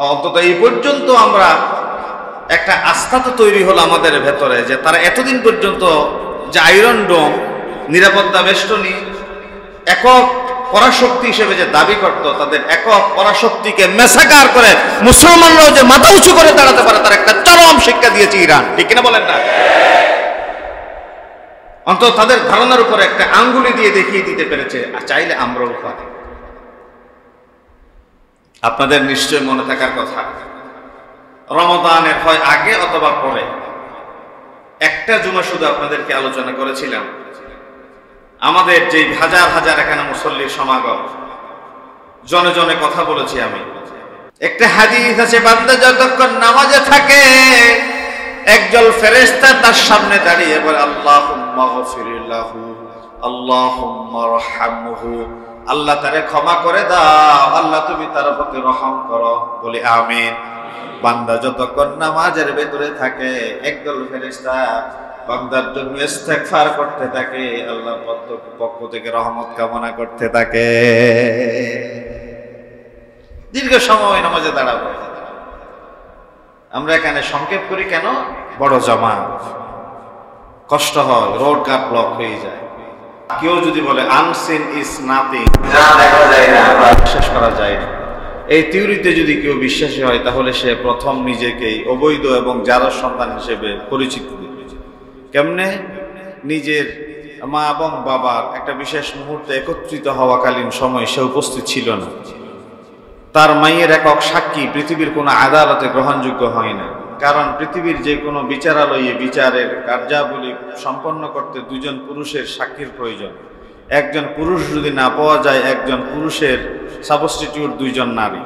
অন্তত এই পর্যন্ত আমরা একটা আস্থা তো তৈরি হলো আমাদের ভেতরে যে তারা এতদিন পর্যন্ত যে আয়রন ডোম, নিরাপত্তা বেষ্টনী, একক পরাশক্তি হিসেবে যে দাবি করত, তাদের একক পরাশক্তিকে মেসাকার করে মুসলমানরাও যে মাথা উঁচু করে দাঁড়াতে পারে তার একটা চরম শিক্ষা দিয়েছে ইরান, ঠিক কিনা বলেন না? অন্তত তাদের ধারণার উপরে একটা আঙ্গুলি দিয়ে দেখিয়ে দিতে পেরেছে, আর চাইলে আমরাও পারি। আপনাদের নিশ্চয় মনে থাকার কথা, রমাদানের হয় আগে অথবা পরে একটা জুমা শুধু আপনাদেরকে আলোচনা করেছিলাম। আমাদের যে হাজার হাজার এখানে মুসল্লির সমাগম, জনে জনে কথা বলেছি আমি। একটা হাদিস আছে, বান্দা যতক্ষণ নামাজে থাকে একজন ফেরেশতা তার সামনে দাঁড়িয়ে বলে আল্লাহুম্মা গফির লাহু আল্লাহুম্মা রহমহু, আল্লাহ তারে ক্ষমা করে দাও, আল্লাহ তুমি তার প্রতি রহম করো। বলি আমিন। বান্দা যতক্ষণ নামাজের ভেতরে থাকে একদল ফেরেশতা বান্দার জন্য ইস্তেগফার করতে থাকে, আল্লাহর পক্ষ থেকে রহমত কামনা করতে থাকে। দীর্ঘ সময় নামাজে দাঁড়াবো। আমরা এখানে সংক্ষেপ করি কেন? বড় জামাত, কষ্ট হয়, রোড ঘাট ব্লক হয়ে যায়। কেউ যদি বলে আনসিন ইজ নাথিং, যা দেখা যায় না বিশ্বাস করা যায় না, এই থিওরিতে যদি কেউ বিশ্বাসী হয় তাহলে সে প্রথম নিজেকেই অবৈধ এবং জারজ সন্তান হিসেবে পরিচিত দেবে। কেমনে? নিজের মা এবং বাবার একটা বিশেষ মুহূর্তে একত্রিত হওয়াকালীন সময় সে উপস্থিত ছিল না, তার মায়ের একক সাক্ষী পৃথিবীর কোনো আদালতে গ্রহণযোগ্য হয় না। কারণ পৃথিবীর যে কোনো বিচারালয়ে বিচারের কার্যাবলী সম্পন্ন করতে দুজন পুরুষের সাক্ষীর প্রয়োজন। একজন পুরুষ যদি না পাওয়া যায়, একজন পুরুষের সাবস্টিটিউট দুইজন নারী।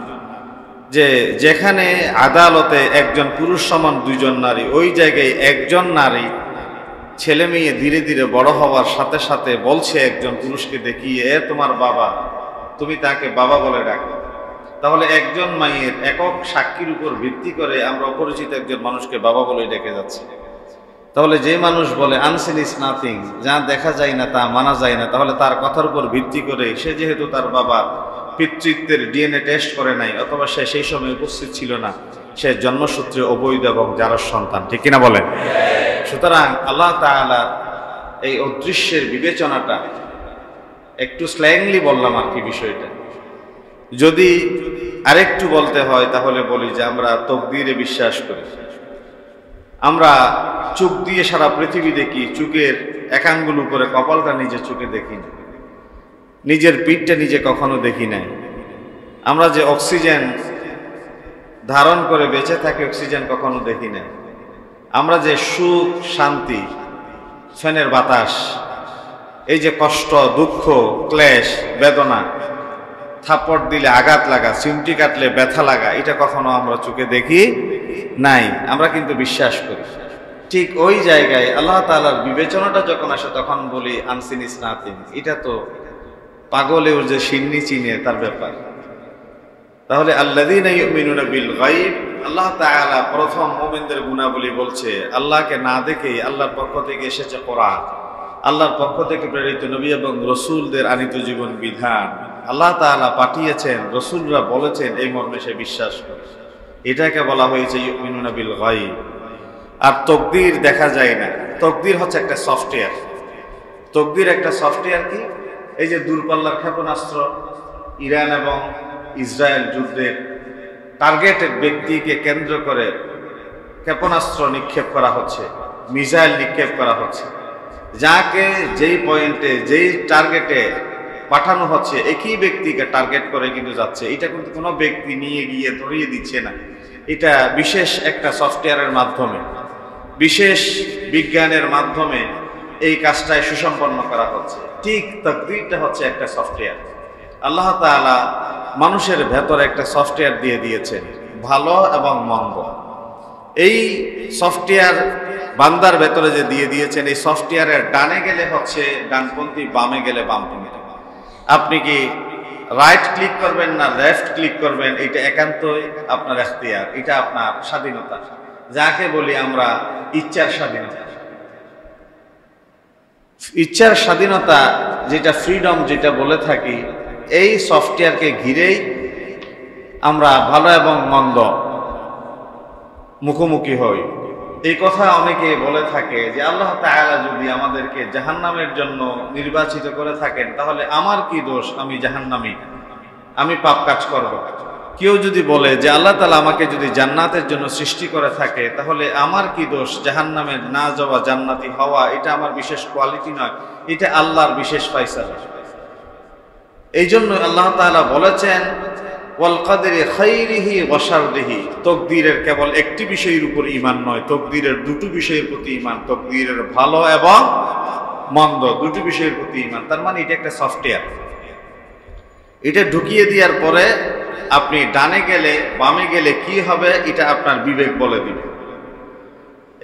যেখানে আদালতে একজন পুরুষ সমান দুইজন নারী, ওই জায়গায় একজন নারী ছেলে মেয়ে ধীরে ধীরে বড় হওয়ার সাথে সাথে বলছে একজন পুরুষকে দেখিয়ে, তোমার বাবা, তুমি তাকে বাবা বলে ডাকো। তাহলে একজন মায়ের একক সাক্ষীর উপর ভিত্তি করে আমরা অপরিচিত একজন মানুষকে বাবা বলে ডেকে যাচ্ছি। তাহলে যে মানুষ বলে আনসিন ইজ নাথিং, যা দেখা যায় না তা মানা যায় না, তাহলে তার কথার উপর ভিত্তি করে সে যেহেতু তার বাবা পিতৃত্বের ডিএনএ টেস্ট করে নাই, অথবা সে সেই সময় উপস্থিত ছিল না, সে জন্মসূত্রে অবৈধ এবং জারজ সন্তান, ঠিক কিনা বলেন? সুতরাং আল্লাহ তাআলা এই অদৃশ্যের বিবেচনাটা একটু স্ল্যাংলি বললাম আর কি বিষয়টা। যদি আরেকটু বলতে হয় তাহলে বলি যে আমরা তকদিরে বিশ্বাস করি। আমরা চোখ দিয়ে সারা পৃথিবী দেখি, চোখের এক আঙ্গুল উপরে কপালটা নিজে চোখে দেখি না, নিজের পিঠটা নিজে কখনো দেখি নাই। আমরা যে অক্সিজেন ধারণ করে বেঁচে থাকি, অক্সিজেন কখনো দেখি নাই। আমরা যে সুখ শান্তি, ফ্যানের বাতাস, এই যে কষ্ট দুঃখ ক্লেশ বেদনা, থাপ্পড় দিলে আঘাত লাগা, চিমটি কাটলে ব্যথা লাগা, এটা কখনো আমরা চোখে দেখি নাই, আমরা কিন্তু বিশ্বাস করি। ঠিক ওই জায়গায় আল্লাহ তাআলার বিবেচনাটা যখন আসে তখন বলি আনসিন ইজ নাথিং। এটা তো পাগলেও যে সিন্নি চিনে তার ব্যাপার। তাহলে আল্লাযীনা ইউমিনুনা বিল গায়ব, আল্লাহ তাআলা প্রথম মুমিনদের গুণাবলী বলছে আল্লাহকে না দেখেই আল্লাহর পক্ষ থেকে এসেছে কোরআন, আল্লাহর পক্ষ থেকে প্রেরিত নবী এবং রসুলদের আনিত জীবন বিধান আল্লাহ তাআলা পাঠিয়েছেন, রসুলরা বলেছেন, এই মর্মে সে বিশ্বাস করে। এটাকে বলা হয়েছে ইউমিনুনা বিল গায়ব। আর তকদির দেখা যায় না। তকদির হচ্ছে একটা সফটওয়্যার। তকদির একটা সফটওয়্যার কি? এই যে দূরপাল্লার ক্ষেপণাস্ত্র, ইরান এবং ইসরায়েল যুদ্ধের টার্গেটেড ব্যক্তিকে কেন্দ্র করে ক্ষেপণাস্ত্র নিক্ষেপ করা হচ্ছে, মিসাইল নিক্ষেপ করা হচ্ছে। যাকে যেই পয়েন্টে যেই টার্গেটে পাঠানো হচ্ছে একই ব্যক্তিকে টার্গেট করে কিন্তু যাচ্ছে। এটা কিন্তু কোনো ব্যক্তি নিয়ে গিয়ে ধরিয়ে দিচ্ছে না, এটা বিশেষ একটা সফটওয়্যারের মাধ্যমে, বিশেষ বিজ্ঞানের মাধ্যমে এই কাজটাই সুসম্পন্ন করা হচ্ছে। ঠিক তাকদীরটা হচ্ছে একটা সফটওয়্যার। আল্লাহ তাআলা মানুষের ভেতরে একটা সফটওয়্যার দিয়ে দিয়েছেন, ভালো এবং মন্দ। এই সফটওয়্যার বান্দার ভেতরে যে দিয়ে দিয়েছেন, এই সফটওয়্যারের ডানে গেলে হচ্ছে ডানপন্থী, বামে গেলে বামপন্থী। আপনি কি রাইট ক্লিক করবেন না লেফট ক্লিক করবেন, এটা একান্তই আপনার এখতিয়ার, এটা আপনার স্বাধীনতা, যাকে বলি আমরা ইচ্ছার স্বাধীনতা। ইচ্ছার স্বাধীনতা যেটা ফ্রিডম যেটা বলে থাকি, এই সফটওয়্যারকে ঘিরেই আমরা ভালো এবং মন্দ মুখোমুখি হই। এই কথা অনেকে বলে থাকে যে আল্লাহ তাআলা যদি আমাদেরকে জাহান্নামের জন্য নির্বাচিত করে থাকেন তাহলে আমার কি দোষ, আমি জাহান্নামী, আমি পাপ কাজ করব। কেউ যদি বলে যে আল্লাহ তাআলা আমাকে যদি জান্নাতের জন্য সৃষ্টি করে থাকে তাহলে আমার কি দোষ, জাহান্নামে না যাওয়া জান্নাতি হওয়া এটা আমার বিশেষ কোয়ালিটি নয়, এটা আল্লাহর বিশেষ ফয়সালা। এই জন্য আল্লাহ তাআলা বলেছেন ওয়াল কদরি খাইরিহি ওয়া শাররিহি, তাকদীরের কেবল একটি বিষয়ের উপর ঈমান নয়, তাকদীরের দুটো বিষয়ের প্রতি ঈমান, তাকদীরের ভালো এবং মন্দ দুটো বিষয়ের প্রতি ঈমান। তার মানে এটা একটা সফটওয়্যার, এটা ঢুকিয়ে দেওয়ার পরে আপনি ডানে গেলে বামে গেলে কি হবে এটা আপনার বিবেক বলে দিবে।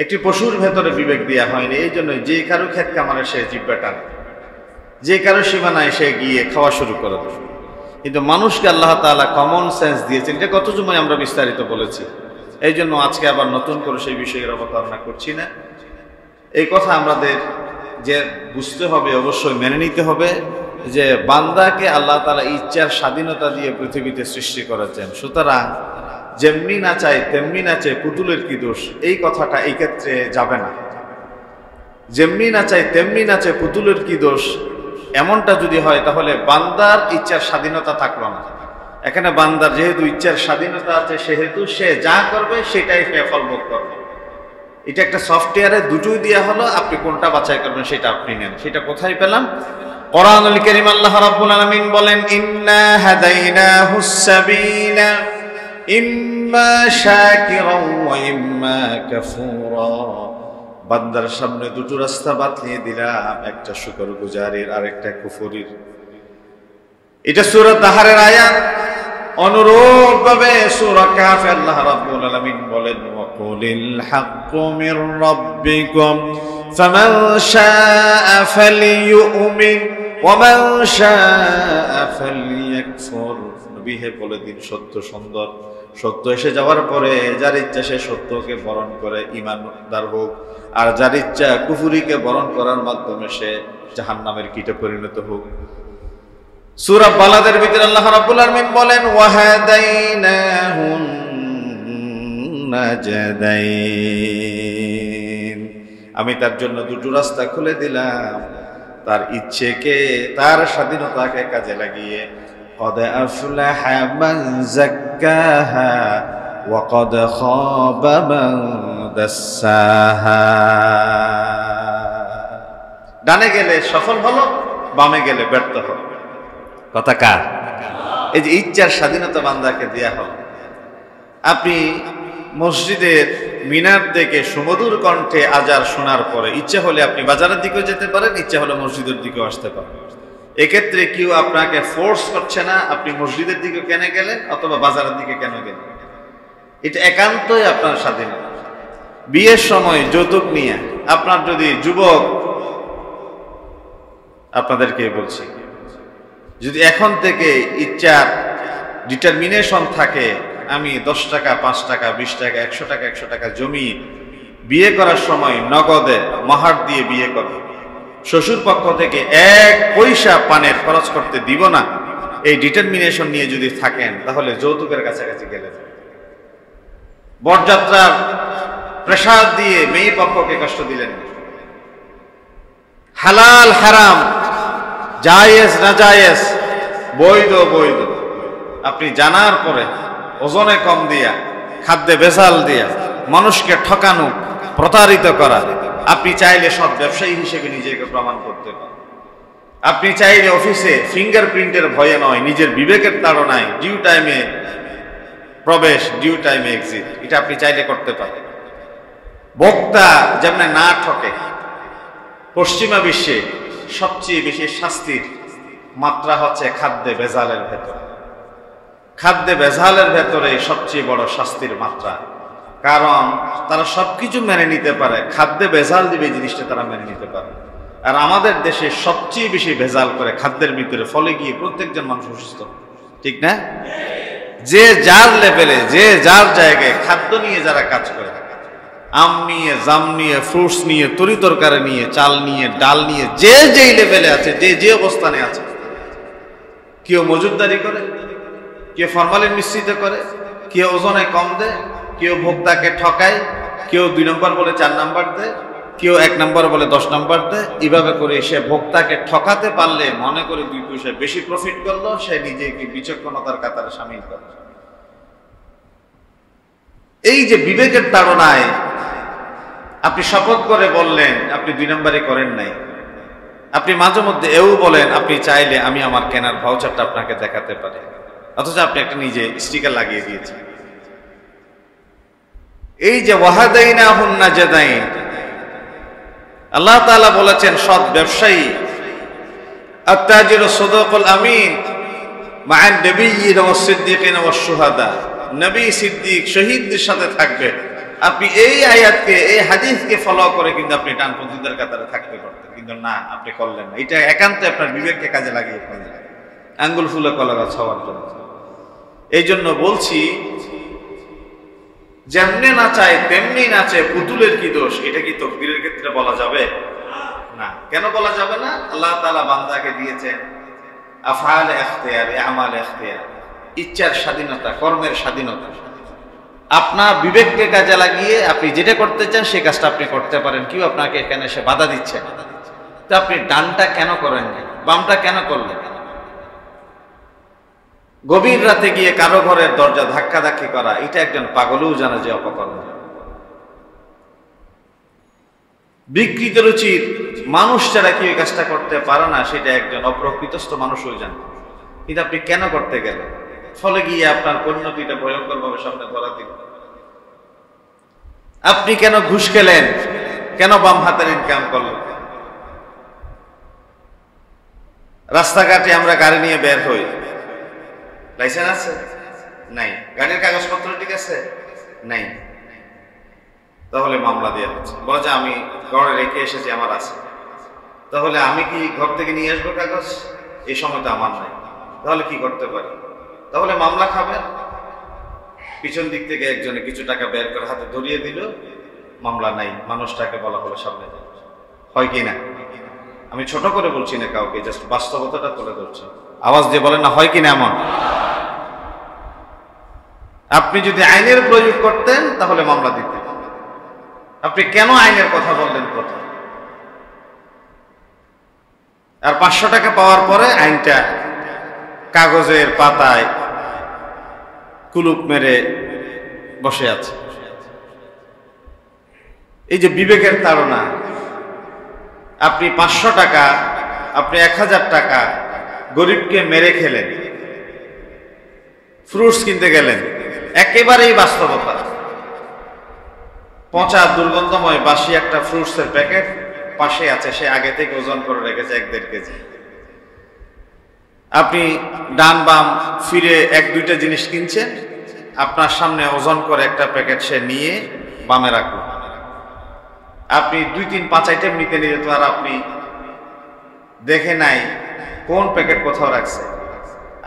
একটি পশুর ভেতরে বিবেক দেওয়া হয়নি, এই জন্য যে কারো ক্ষেত কামারে সে জিহ্বা টানে, যে কারো সীমানায় সে গিয়ে খাওয়া শুরু করে দেয়। কিন্তু মানুষকে আল্লাহ তাআলা কমন সেন্স দিয়েছেন, এটা গত জুমায় আমরা বিস্তারিত বলেছি, এই জন্য আজকে আবার নতুন করে সেই বিষয়ের অবতারণা করছি না। এই কথা আমাদের যে বুঝতে হবে, অবশ্যই মেনে নিতে হবে যে বান্দাকে আল্লাহ তাআলা ইচ্ছার স্বাধীনতা দিয়ে পৃথিবীতে সৃষ্টি করেছেন, সুতরাং যেমনি না চায় তেমনি নাচে পুতুলের কি দোষ, এই কথাটা এই ক্ষেত্রে যাবে না। যেমনি না চায় তেমনি নাচে পুতুলের কি দোষ, এমনটা যদি হয় তাহলে বান্দার ইচ্ছার স্বাধীনতা থাকলো না। এখানে বান্দার যেহেতু ইচ্ছার স্বাধীনতা আছে সেহেতু সে যা করবে সেটাই সে ফলভোগ করবে। এটা একটা সফটওয়্যারে দুটোই দেওয়া হলো, আপনি কোনটা বাছাই করবেন সেটা আপনি নেন। সেটা কোথায় পেলাম? কোরআনুল কারীম আল্লাহ রাব্বুল আলামিন বলেন ইন্না হাদাইনাহুস সাবিলা ইম্মা শাকিরাও ওয়া ইম্মা কাফুরা। বান্দার সামনে দুটো রাস্তা বাতলিয়ে দিলাম, একটা শুকরগুজারের আর একটা কুফরির। এটা সূরা তাহারের আয়াত। অনুরূপ ভাবে সূরা কাহফে আল্লাহ রাব্বুল আলামিন বলেন ওয়াকুলিল হাক্কু মির রাব্বিকুম ফামান শাআ ফালিয়ুমিন ওয়া মান শাআ ফালিয়াকফুর। নবী হে বলে দিন সত্য সুন্দর, সত্য এসে যাওয়ার পরে যার ইচ্ছা সে সত্যকে বরণ করে ঈমানদার হোক, আর যার ইচ্ছা কুফরিকে বরণ করার মাধ্যমে সে জাহান্নামের কীটে পরিণত হোক। সূরা বালাদের ভিতরে আল্লাহ রাব্বুল আলামিন বলেন ওয়াহাদাইনাহুন নাজদাইন, আমি তার জন্য দুটো রাস্তা খুলে দিলাম, তার ইচ্ছেকে তার স্বাধীনতাকে কাজে লাগিয়ে। قد أفلح من زكاها وقد خاب من دساها। ডানে গেলে সফল হলো, বামে গেলে ব্যর্থ হলো। কথা কার? এই যে ইচ্ছার স্বাধীনতা বান্দাকে দেয়া হলো। আপনি মসজিদের মিনার থেকে সুমধুর কণ্ঠে আজান শোনার পরে ইচ্ছা হলে আপনি বাজারের দিকেও যেতে পারেন, ইচ্ছা হলে মসজিদের দিকেও আসতে পারেন। এক্ষেত্রে কেউ আপনাকে ফোর্স করছে না আপনি মসজিদের দিকে কেন গেলেন অথবা বাজারের দিকে কেন গেলেন, এটা একান্তই আপনার স্বাধীনতা। বিয়ের সময় যৌতুক নিয়ে আপনার যদি যুবক, আপনাদেরকে বলছি, যদি এখন থেকে ইচ্ছার ডিটারমিনেশন থাকে আমি 10 টাকা 5 টাকা 20 টাকা 100 টাকা 100 টাকা জমি বিয়ে করার সময় নগদে মাহার দিয়ে বিয়ে করব, শ্বশুর পক্ষ থেকে 1 পয়সা পানের খরচ করতে দিব না, এই ডিটারমিনেশন নিয়ে যদি থাকেন তাহলে যৌতুকের কাছাকাছি গেলে বরযাত্রার প্রেসার দিয়ে মেয়ে পক্ষকে কষ্ট দিলেন। হালাল হারাম, জায়েজ না জায়েজ, বৈধ বৈধ আপনি জানার পরে ওজনে কম দিয়া, খাদ্যে ভেজাল দিয়া, মানুষকে ঠকানো, প্রতারিত করা, আপনি চাইলে সৎ ব্যবসায়ী হিসেবে নিজেকে প্রমাণ করতে পারেন। আপনি চাইলে অফিসে ফিঙ্গারপ্রিন্টের ভয়ে নয়, নিজের বিবেকের তাড়নায় ডিউ টাইমে প্রবেশ, ডিউ টাইমে এক্সিট, এটা আপনি চাইলে করতে পারেন। বক্তা যেমন না ঠকে, পশ্চিমা বিশ্বে সবচেয়ে বেশি শাস্তির মাত্রা হচ্ছে খাদ্যে ভেজালের ভেতরে। খাদ্যে ভেজালের ভেতরে সবচেয়ে বড় শাস্তির মাত্রা, কারণ তারা সবকিছু মেনে নিতে পারে, খাদ্যে ভেজাল দিবে জিনিসটা তারা মেনে নিতে পারে। আর আমাদের দেশে সবচেয়ে বেশি ভেজাল করে খাদ্যের ভিতরে, ফলে গিয়ে প্রত্যেকজন মানুষ অসুস্থ, ঠিক না? যে যার লেভেলে, যে যার জায়গায় খাদ্য নিয়ে যারা কাজ করে, আম নিয়ে, জাম নিয়ে, ফ্রুটস নিয়ে, তরি তরকারি নিয়ে, চাল নিয়ে, ডাল নিয়ে, যে যেই লেভেলে আছে, যে যে অবস্থানে আছে, কেউ মজুদদারি করে, কেউ ফরমালিন মিশ্রিত করে, কেউ ওজনে কম দেয়, কেউ ভোক্তাকে ঠকায়, কেউ 2 নম্বর বলে 4 নম্বর দেয়, কেউ 1 নম্বর বলে 10 নম্বর দেয়। এইভাবে করে সে ভোক্তাকে ঠকাতে পারলে মনে করে 2 পয়সা বেশি প্রফিট করলো, সে নিজেকে বিচক্ষণতার কাতারে শামিল করে। এই যে বিবেকের তাড়নায় আপনি শপথ করে বললেন আপনি 2 নম্বরে করেন নাই, আপনি মাঝে মধ্যে এও বলেন আপনি চাইলে আমি আমার কেনার ভাউচারটা আপনাকে দেখাতে পারি, অথচ আপনি একটা নিজে স্টিকার লাগিয়ে দিয়েছেন। এই যে ওয়াহাদাইনাহুন নাজদাইন, আল্লাহ তাআলা বলেছেন সৎ ব্যবসায়ী আত-তাজিরু সাদাকুল আমিন মা'আন নাবিয়্যিন ওয়াস সিদ্দিকিন ওয়াস শুহাদা, নবী সিদ্দিক শহীদদের সাথে থাকবে। আপনি এই আয়াতকে এই হাদিসকে ফলো করে কিন্তু আপনি ডানপন্থীদের কাতারে থাকতে পারতেন, কিন্তু না, আপনি করলেন না। এটা একান্ত আপনার বিবেককে কাজে লাগিয়ে ফেললেন আঙ্গুল ফুলে কলা গাছ হওয়ার জন্য। এই জন্য বলছি, যেমনি নাচায় তেমনি নাচে পুতুলের কি দোষ, এটা কি তাকবীরের ক্ষেত্রে বলা যাবে না? কেন বলা যাবে না? আল্লাহ তাআলা বান্দাকে দিয়েছেন আফআল ইখতিয়ার, আমাল ইখতিয়ার, ইচ্ছার স্বাধীনতা, কর্মের স্বাধীনতা। আপনার বিবেককে কাজে লাগিয়ে আপনি যেটা করতে চান সেই কাজটা আপনি করতে পারেন। কেউ আপনাকে এখানে এসে বাধা দিচ্ছে, তো আপনি ডানটা কেন করেন না, বামটা কেন করলেন? গভীর রাতে গিয়ে কারো ঘরের দরজা ধাক্কাধাক্কি করা, এটা একজন পাগলও জানে যে অপকর্ম। বিকৃত রুচির মানুষ যারা কি এই কাজটা করতে পারে না, সেটা একজন অপ্রকৃতস্থ মানুষও জানে। কিন্তু আপনি কেন করতে গেলেন? ফলে গিয়ে আপনার পরিণতিটা ভয়ঙ্কর ভাবে সামনে ধরা দিল। আপনি কেন ঘুষ খেলেন? কেন বাম হাতের ইনকাম করলেন? রাস্তাঘাটে আমরা গাড়ি নিয়ে বের হই, লাইসেন্স আছে? নাই। গাড়ির কাগজপত্র ঠিক আছে? নাই। তাহলে মামলা দেওয়া হচ্ছে, বলে যে আমি ঘরে রেখে এসেছি, আমার আছে। তাহলে আমি কি ঘর থেকে নিয়ে আসবো কাগজ? এই সময় তো আমার নাই। তাহলে কি করতে পারি? তাহলে মামলা খাবেন। পিছন দিক থেকে একজনে কিছু টাকা বের করে হাতে ধরিয়ে দিল, মামলা নাই, মানুষটাকে বলা হলো সামনে। হয় কি না? আমি ছোট করে বলছি না কাউকে, জাস্ট বাস্তবতাটা তুলে ধরছি। আওয়াজ দিয়ে বলেন না, হয় কি না এমন? আপনি যদি আইনের প্রয়োগ করতেন তাহলে মামলা দিতেন। আপনি কেন আইনের কথা বললেন প্রথম? আর 500 টাকা পাওয়ার পরে আইনটা কাগজের পাতায় কুলুপ মেরে বসে আছে। এই যে বিবেকের তাড়না, আপনি 500 টাকা, আপনি 1000 টাকা গরিবকে মেরে খেলেন, ফ্রুটস কিনতে গেলেন, একেবারেই বাস্তবতা। পচা দুর্গন্ধময় বাসি একটা ফ্রুটসের প্যাকেট পাশে আছে, সে আগে থেকে ওজন করে রেখেছে 1-1.5 কেজি। আপনি ডান বাম ফিরে 1-2টা জিনিস কিনছেন, আপনার সামনে ওজন করে একটা প্যাকেট সে নিয়ে বামে রাখলো। আপনি 2-3-5 আইটেম নিতে নিয়ে যেত, আর আপনি দেখে নাই কোন প্যাকেট কোথাও রাখছে।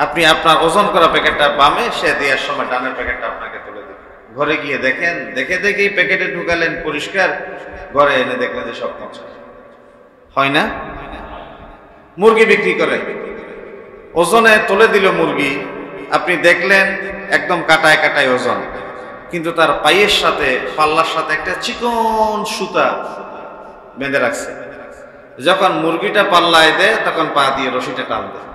আপনি আপনার ওজন করা প্যাকেটটা বামে, সে দেওয়ার সময় ডানের প্যাকেটটা আপনাকে তুলে দিল। ঘরে গিয়ে দেখেন, দেখেই প্যাকেটে ঢুকালেন পরিষ্কার, ঘরে এনে দেখলেন যে সব পচা। হয় না? মুরগি বিক্রি করে, ওজনে তুলে দিল মুরগি, আপনি দেখলেন একদম কাটায় কাটায় ওজন, কিন্তু তার পায়ের সাথে পাল্লার সাথে একটা চিকন সুতা বেঁধে রাখছে। যখন মুরগিটা পাল্লায় দেয় তখন পা দিয়ে রশিটা টান দেয়।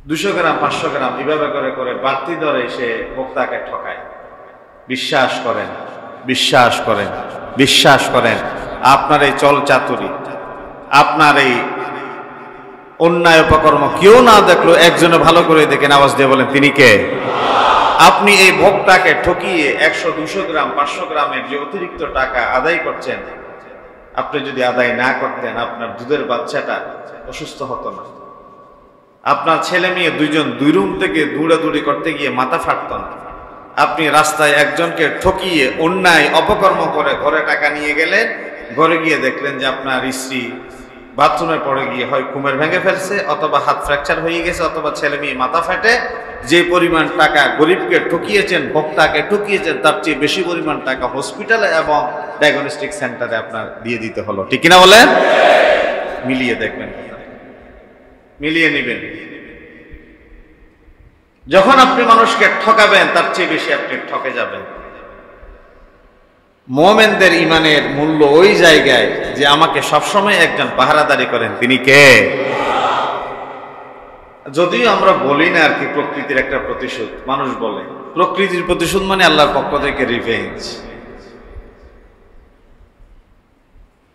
200 গ্রাম 500 গ্রাম এভাবে করে করে বাড়তি দরে সে ভোক্তাকে ঠকায়। বিশ্বাস করেন, বিশ্বাস করেন, বিশ্বাস করেন, আপনার এই চল চাতুরি, আপনার এই অন্যায় অপকর্ম কেউ না দেখলো একজনে ভালো করে দেখেন, আওয়াজ দিয়ে বলেন তিনি কে? আপনি এই ভোক্তাকে ঠকিয়ে 100-200 গ্রাম 500 গ্রামের যে অতিরিক্ত টাকা আদায় করছেন, আপনি যদি আদায় না করতেন আপনার দুধের বাচ্চাটা অসুস্থ হতো না, আপনার ছেলে মেয়ে 2 রুম থেকে দৌড়াদৌড়ি করতে গিয়ে মাথা ফাটত না। আপনি রাস্তায় একজনকে ঠকিয়ে অন্যায় অপকর্ম করে ঘরে টাকা নিয়ে গেলেন, ঘরে গিয়ে দেখলেন যে আপনার স্ত্রী বাথরুমে পড়ে গিয়ে হয় কুমের ভেঙে ফেলছে, অথবা হাত ফ্র্যাকচার হয়ে গেছে, অথবা ছেলে মেয়ে মাথা ফাটে। যে পরিমাণ টাকা গরিবকে ঠকিয়েছেন, ভোক্তাকে ঠকিয়েছেন, তার চেয়ে বেশি পরিমাণ টাকা হসপিটালে এবং ডায়াগনস্টিক সেন্টারে আপনার দিয়ে দিতে হলো। ঠিক কিনা বলেন? মিলিয়ে দেখবেন, মিলিয়ে নিবেন। যখন আপনি মানুষকে ঠকাবেন তার চেয়ে বেশি আপনি ঠকে যাবেন। মুমিনদের ইমানের মূল্য ওই জায়গায় যে আমাকে সবসময় একজন পাহারাদারি করেন, তিনি কে? যদিও আমরা বলি না আর কি প্রকৃতির একটা প্রতিশোধ, মানুষ বলে প্রকৃতির প্রতিশোধ মানে আল্লাহর পক্ষ থেকে রিভেঞ্জ।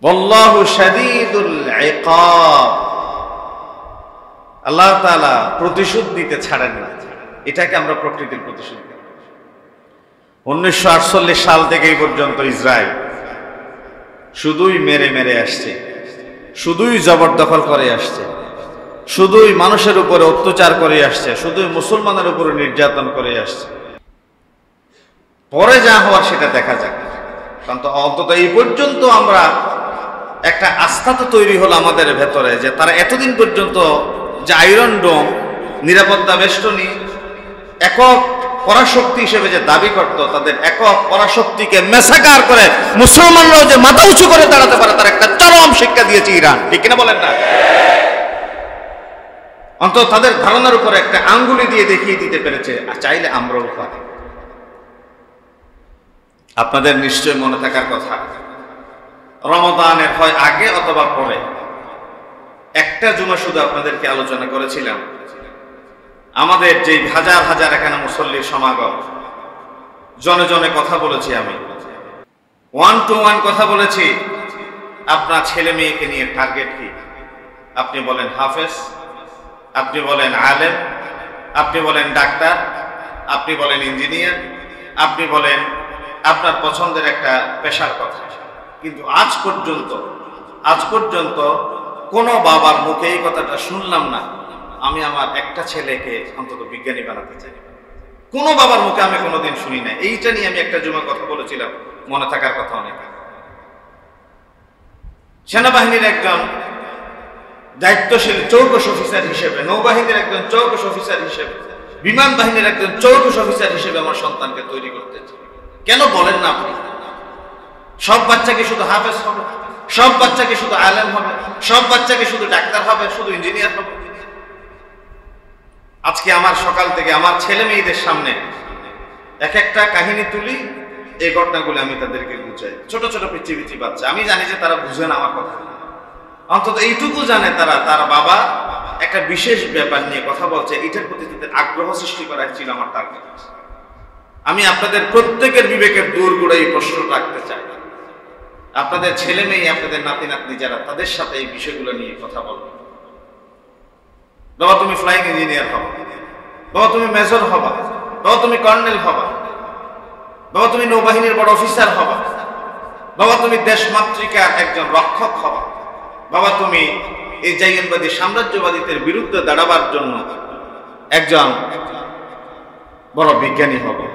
ওয়াল্লাহু শাদীদুল ইকাব, আল্লাহ তাআলা প্রতিশোধ দিতে ছাড়েন না, এটাকে আমরা প্রকৃতির প্রতিশোধ। 1948 সাল থেকে এই পর্যন্ত ইসরায়েল শুধুই মেরে মেরে আসছে, শুধুই জবরদখল করে আসছে, শুধুই মানুষের উপরে অত্যাচার করে আসছে, শুধুই মুসলমানের উপরে নির্যাতন করে আসছে। পরে যা হওয়ার সেটা দেখা যাক, কারণ অন্তত এই পর্যন্ত আমরা একটা আস্থা তো তৈরি হলো আমাদের ভেতরে যে তারা এতদিন পর্যন্ত যে আয়রন ডোম নিরাপত্তা বেষ্টনী একক পরাশক্তি হিসেবে যে দাবি করত, তাদের একক পরাশক্তিকে মেসাকার করে মুসলমানরাও যে মাথা উঁচু করে দাঁড়াতে পারে তার একটা চরম শিক্ষা দিয়েছে ইরান, ঠিক কিনা বলেন না? অন্তত তাদের ধারণার উপর একটা আঙ্গুলি দিয়ে দেখিয়ে দিতে পেরেছে, আর চাইলে আমরাও পারি। আপনাদের নিশ্চয় মনে থাকার কথা, রমাদানের হয় আগে অথবা পরে একটা জুমা শুধু আপনাদেরকে আলোচনা করেছিলাম। আমাদের যে হাজার হাজার এখানে মুসল্লির সমাগম, জনে জনে কথা বলেছি, আমি 1-to-1 কথা বলেছি। আপনার ছেলে মেয়েকে নিয়ে টার্গেট কি? আপনি বলেন হাফেজ, আপনি বলেন আলেম, আপনি বলেন ডাক্তার, আপনি বলেন ইঞ্জিনিয়ার, আপনি বলেন আপনার পছন্দের একটা পেশার কথা, কিন্তু আজ পর্যন্ত কোনো বাবার মুখে এই কথাটা শুনলাম না আমি আমার একটা ছেলেকে অন্তত বিজ্ঞানী বানাতে চাই। কোনো বাবার মুখে আমি কোনোদিন শুনি না। এইটা নিয়ে আমি একটা জুমা কথা বলেছিলাম, মনে থাকার কথা অনেক। সেনাবাহিনীর একজন দায়িত্বশীল চৌকস অফিসার হিসেবে, নৌবাহিনীর একজন চৌকস অফিসার হিসেবে, বিমান বাহিনীর একজন চৌকস অফিসার হিসেবে আমার সন্তানকে তৈরি করতে চাই। কেন বলেন না আপনি? সব বাচ্চাকে শুধু হাফেজ হবে, সব বাচ্চাকে শুধু আলেম হবে, সব বাচ্চাকে শুধু ডাক্তার হবে, শুধু ইঞ্জিনিয়ার হবে? আজকে আমার সকাল থেকে আমার ছেলে মেয়েদের সামনে এক একটা কাহিনী তুলি, এই ঘটনাগুলো আমি তাদেরকে বুঝাই। ছোট ছোট পিচ্ছি পিচ্ছি বাচ্চা, আমি জানি যে তারা বুঝে না আমার কথা, অন্তত এইটুকু জানে তার বাবা একটা বিশেষ ব্যাপার নিয়ে কথা বলছে, এটার প্রতি তাদের আগ্রহ সৃষ্টি করা ছিল আমার টার্গেট। আমি আপনাদের প্রত্যেকের বিবেকের দোরগোড়ায় এই প্রশ্ন রাখতে চাই, আপনাদের ছেলে মেয়ে, আপনাদের নাতি নাতনি যারা, তাদের সাথে এই বিষয়গুলো নিয়ে কথা বলবেন। বাবা তুমি ফ্লাইং ইঞ্জিনিয়ার হবা, বাবা তুমি মেজর হবা, বাবা তুমি কর্নেল হবা, বাবা তুমি নৌবাহিনীর বড় অফিসার হবা, বাবা তুমি দেশ মাতৃকার একজন রক্ষক হবা, বাবা তুমি এই জায়গাবাদী সাম্রাজ্যবাদীদের বিরুদ্ধে দাঁড়াবার জন্য একজন বড় বিজ্ঞানী হবে।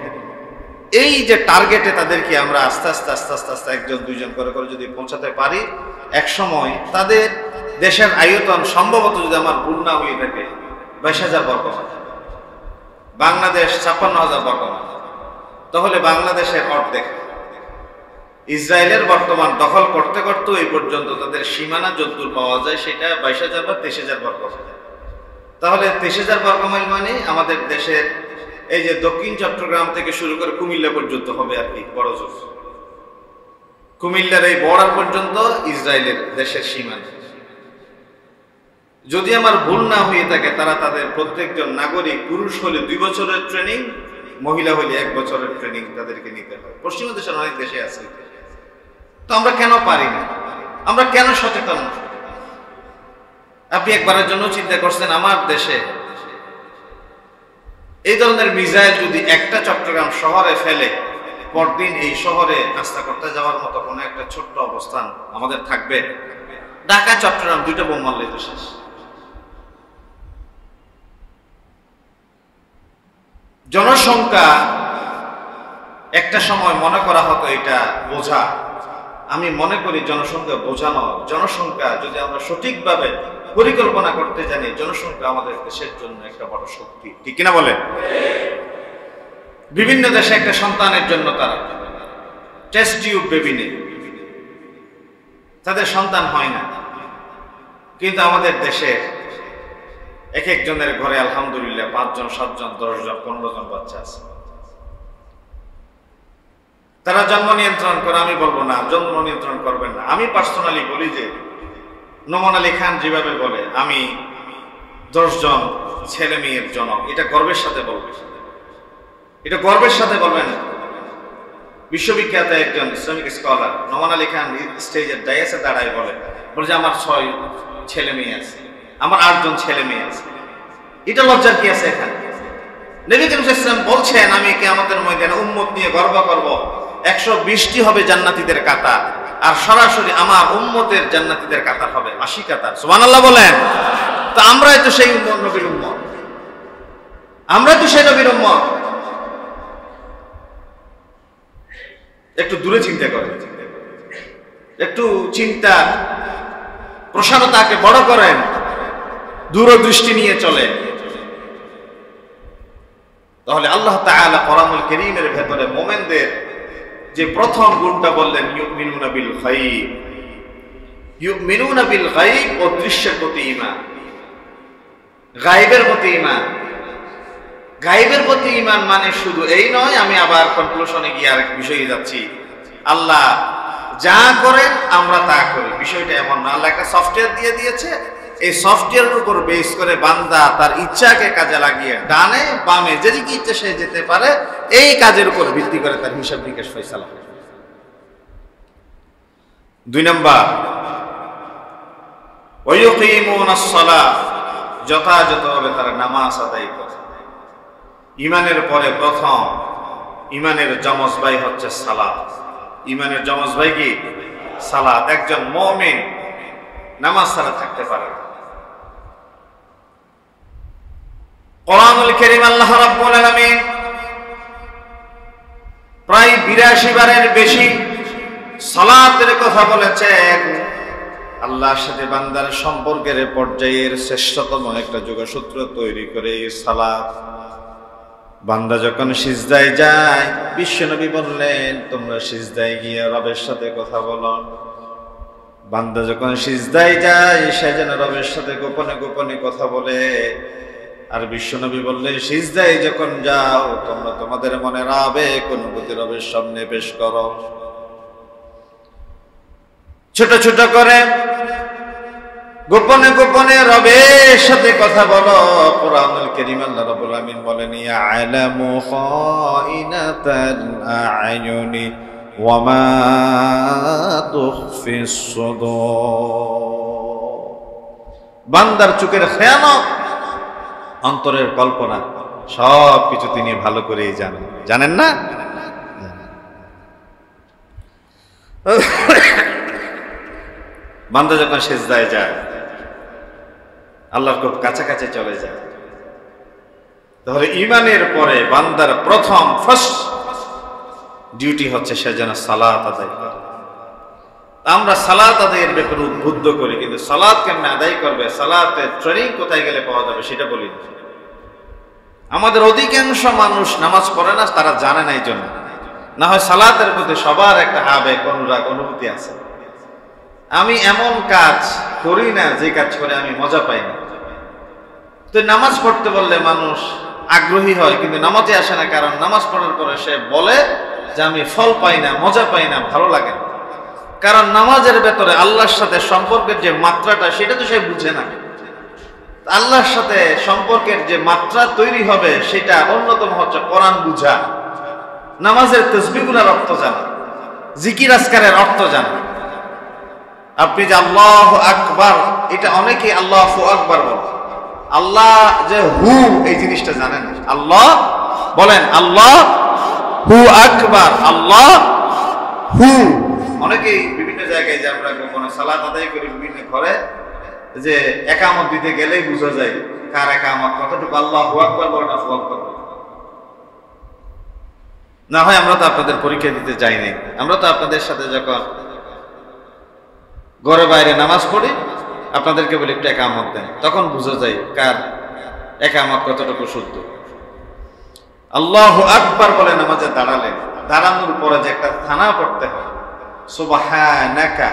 এই যে টার্গেটে তাদেরকে আমরা আস্তে আস্তে একজন দুইজন করে যদি পৌঁছাতে পারি, এক সময় তাদের দেশের আয়তন সম্ভবত, যদি আমার ভুল না হয়ে থাকে, 22,000 বর্গ মাইল, বাংলাদেশ 56,000 বর্গ মাইল, তাহলে বাংলাদেশের অর্ধেক। ইসরায়েলের বর্তমান দখল করতে করতে এই পর্যন্ত তাদের সীমানা যদ্দূর পাওয়া যায় সেটা 22,000 বা 23,000 বর্গ মাইল। তাহলে 23,000 বর্গ মাইল মানে আমাদের দেশের এই যে দক্ষিণ চট্টগ্রাম থেকে শুরু করে কুমিল্লা পর্যন্ত হবে আর কি, বড় জোর। কুমিল্লার এই বর্ডার পর্যন্ত ইসরায়েলের দেশের সীমানা। যদি আমার ভুল না হয়ে থাকে, তারা তাদের প্রত্যেকজন নাগরিক, পুরুষ হলে 2 বছরের ট্রেনিং, মহিলা হলে 1 বছরের ট্রেনিং তাদেরকে নিতে হয়। পশ্চিমা দেশের অনেক দেশে আছে। তো আমরা কেন পারি না? আমরা কেন সচেতন না? আপনি একবারের জন্য চিন্তা করছেন আমার দেশে এই ধরনের মিসাইল যদি একটা চট্টগ্রাম শহরে ফেলে, পরদিন এই শহরে নাস্তা করতে যাওয়ার মতো কোনো একটা ছোট্ট অবস্থান আমাদের থাকবে? ঢাকা চট্টগ্রাম 2টা বোম মারলে তো শেষ। জনসংখ্যা একটা সময় মনে করা হতো এটা বোঝা। আমি মনে করি জনসংখ্যা বোঝা নয়, জনসংখ্যা যদি আমরা সঠিকভাবে পরিকল্পনা করতে জানি, জনসংখ্যা আমাদের দেশের জন্য একটা বড় শক্তি, ঠিক কিনা বলেন? বিভিন্ন দেশে একটা সন্তানের জন্য তারা টেস্ট টিউব বেবি নেই, তাদের সন্তান হয় না। কিন্তু আমাদের দেশে এক একজনের ঘরে আলহামদুলিল্লাহ 5 জন 7 জন 10 জন 15 জন বাচ্চা আছে। তারা জন্ম নিয়ন্ত্রণ করে, আমি বলবো না জন্ম নিয়ন্ত্রণ করবেন না। আমি পার্সোনালি বলি যে নোমান আলী খান যেভাবে বলে, আমি 10 জন ছেলে মেয়ের জনক, এটা গর্বের সাথে বলবেন, এটা গর্বের সাথে বলবেন। বিশ্ববিখ্যাত একজন ইসলামিক স্কলার নোমান আলী খান স্টেজের ডায়াসে দাঁড়ায় বলে যে আমার 6 ছেলে মেয়ে আছে, আমার 8 জন ছেলে মেয়ে আছে। এটা লজ্জার কি আছে এখানে? নবী করিম সাল্লাল্লাহু আলাইহি ওয়াসাল্লাম বলছেন, আমি কিয়ামতের ময়দানে উম্মত নিয়ে গর্ব করব, 120টি হবে জান্নাতীদের কাতার, আর সরাসরি আমার উম্মতের জান্নাতীদের কাতার হবে 80 কাতার। সুবহানাল্লাহ বলেন। তো আমরাই তো সেই নবীর উম্মত, আমরা তো সেই নবীর উম্মত। একটু দূরে চিন্তা করেন, একটু চিন্তা প্রসারতাকে বড় করেন, দূরদৃষ্টি নিয়ে চলেন। তাহলে আল্লাহ তাআলা কোরআনুল কারীমের ভেতরে মুমিনদের যে প্রথম গুণটা বললেন, ইউমিনুনা বিল গায়ব, ইউমিনুনা বিল গায়ব, অদৃশ্যের প্রতি ঈমান, গায়বের প্রতি ঈমান। গায়বের প্রতি ঈমান মানে শুধু এই নয়, আমি আবার কনক্লুশনে গিয়ে আরেক বিষয়ে যাচ্ছি, আল্লাহ যা করেন আমরা তা করি, বিষয়টা এমন না। আল্লাহ একটা সফটওয়্যার দিয়ে দিয়েছে, এই সফটওয়্যারের উপর বেস করে বান্দা তার ইচ্ছাকে কাজে লাগিয়ে ডানে বামে যেদিকে ইচ্ছা সে যেতে পারে, এই কাজের উপর ভিত্তি করে তার হিসাব নিকাশ ফয়সালা হয়। 2 নাম্বার, ওয়ায়ুকিমুনাস সালাহ, যথাযথভাবে তারা নামাজ আদায় করে। ঈমানের পরে প্রথম ঈমানের যমজ ভাই হচ্ছে সালাত। ঈমানের যমজ ভাই কি? সালাত। একজন মুমিন নামাজ ছাড়া থাকতে পারে না। কোরআনুল কারীম আল্লাহ রাব্বুল আলামিন প্রায় 82 বারের বেশি সালাতের কথা বলেছেন। আল্লাহর সাথে বান্দার সম্পর্কের পর্যায়ের শ্রেষ্ঠতম একটা যোগসূত্র তৈরি করে এই সালাত। বান্দা যখন সিজদায় যায়, বিশ্বনবী বললেন, তোমরা সিজদায় গিয়ে রবের সাথে কথা বলো। বান্দা যখন সিজদায় যায়, সে যেন রবের সাথে গোপনে গোপনে কথা বলে। আর বিশ্বনবী বললেন, সিজদায় যখন যাও, তোমরা তোমাদের মনের আবেগ অনুভূতি রবের সামনে পেশ করো। ছোট ছোট করে গোপনে গোপনে রবের সাথে কথা বলো। কোরআনুল কারীম আল্লাহ রাব্বুল আলামিন বলেন, ইয়ালামু খাইনাতাল আ'য়ুনি ওয়া মা তুখফিস সুদূর। বান্দার চোখের খেয়ানত, অন্তরের কল্পনা, সব কিছু তিনি ভালো করেই জানেন। জানেন না? বান্দা যখন সিজদায় যায়, আল্লাহর খুব কাছাকাছি চলে যায়। তাহলে ঈমানের পরে বান্দার প্রথম ফার্স্ট ডিউটি হচ্ছে সে যেন সালাত আদায় করে। আমরা সালাত আদায়ের ব্যাপারে উদ্বুদ্ধ করি, কিন্তু সালাত কেমনে আদায় করবে, সালাতের ট্রেনিং কোথায় গেলে পাওয়া যাবে সেটা বলি না। আমাদের অধিকাংশ মানুষ নামাজ পড়ে না, তারা জানে না। এই জন্য না হয় সালাতের প্রতি সবার একটা আবেগ, অনুরাগ, অনুভূতি আছে। আমি এমন কাজ করি না যে কাজ করে আমি মজা পাই না। তো নামাজ পড়তে বললে মানুষ আগ্রহী হয়, কিন্তু নামাজে আসে না। কারণ নামাজ পড়ার পরে সে বলে যে আমি ফল পাই না, মজা পাই না, ভালো লাগে না। কারণ নামাজের ভেতরে আল্লাহর সাথে সম্পর্কের যে মাত্রাটা, সেটা তো সে বুঝে না। আল্লাহর সাথে সম্পর্কের যে মাত্রা তৈরি হবে, সেটা অন্যতম হচ্ছে কোরআন বুঝা, নামাজের তাসবিহগুলোর অর্থ জানা, জিকির আজকারের অর্থ জানা। আপনি যে আল্লাহু আকবার, এটা অনেকেই আল্লাহু আকবার বলে। আল্লাহ যে হু, এই জিনিসটা জানেন। আল্লাহ বলেন, আল্লাহ হু আকবার, আল্লাহ হু। অনেকেই বিভিন্ন জায়গায় যে আমরা কোনো সালাত আদায় করি, বিভিন্ন ঘরে যে একামত দিতে গেলেই বোঝা যায় কার একামত কতটুকু আল্লাহু আকবার বলে না হু আকবার বলে। না হয় আমরা তো আপনাদের পরীক্ষা দিতে যাই নাই। আমরা তো আপনাদের সাথে যখন ঘরে বাইরে নামাজ পড়ি, আপনাদেরকে বলি একটু একামত দেন, তখন বুঝা যায় কার একামত কতটুকু শুদ্ধ। আল্লাহু আকবার বলে নামাজে দাঁড়ালে, দাঁড়ানোর পরে যে একটা থানা পড়তে হয়, সুবহানাকা,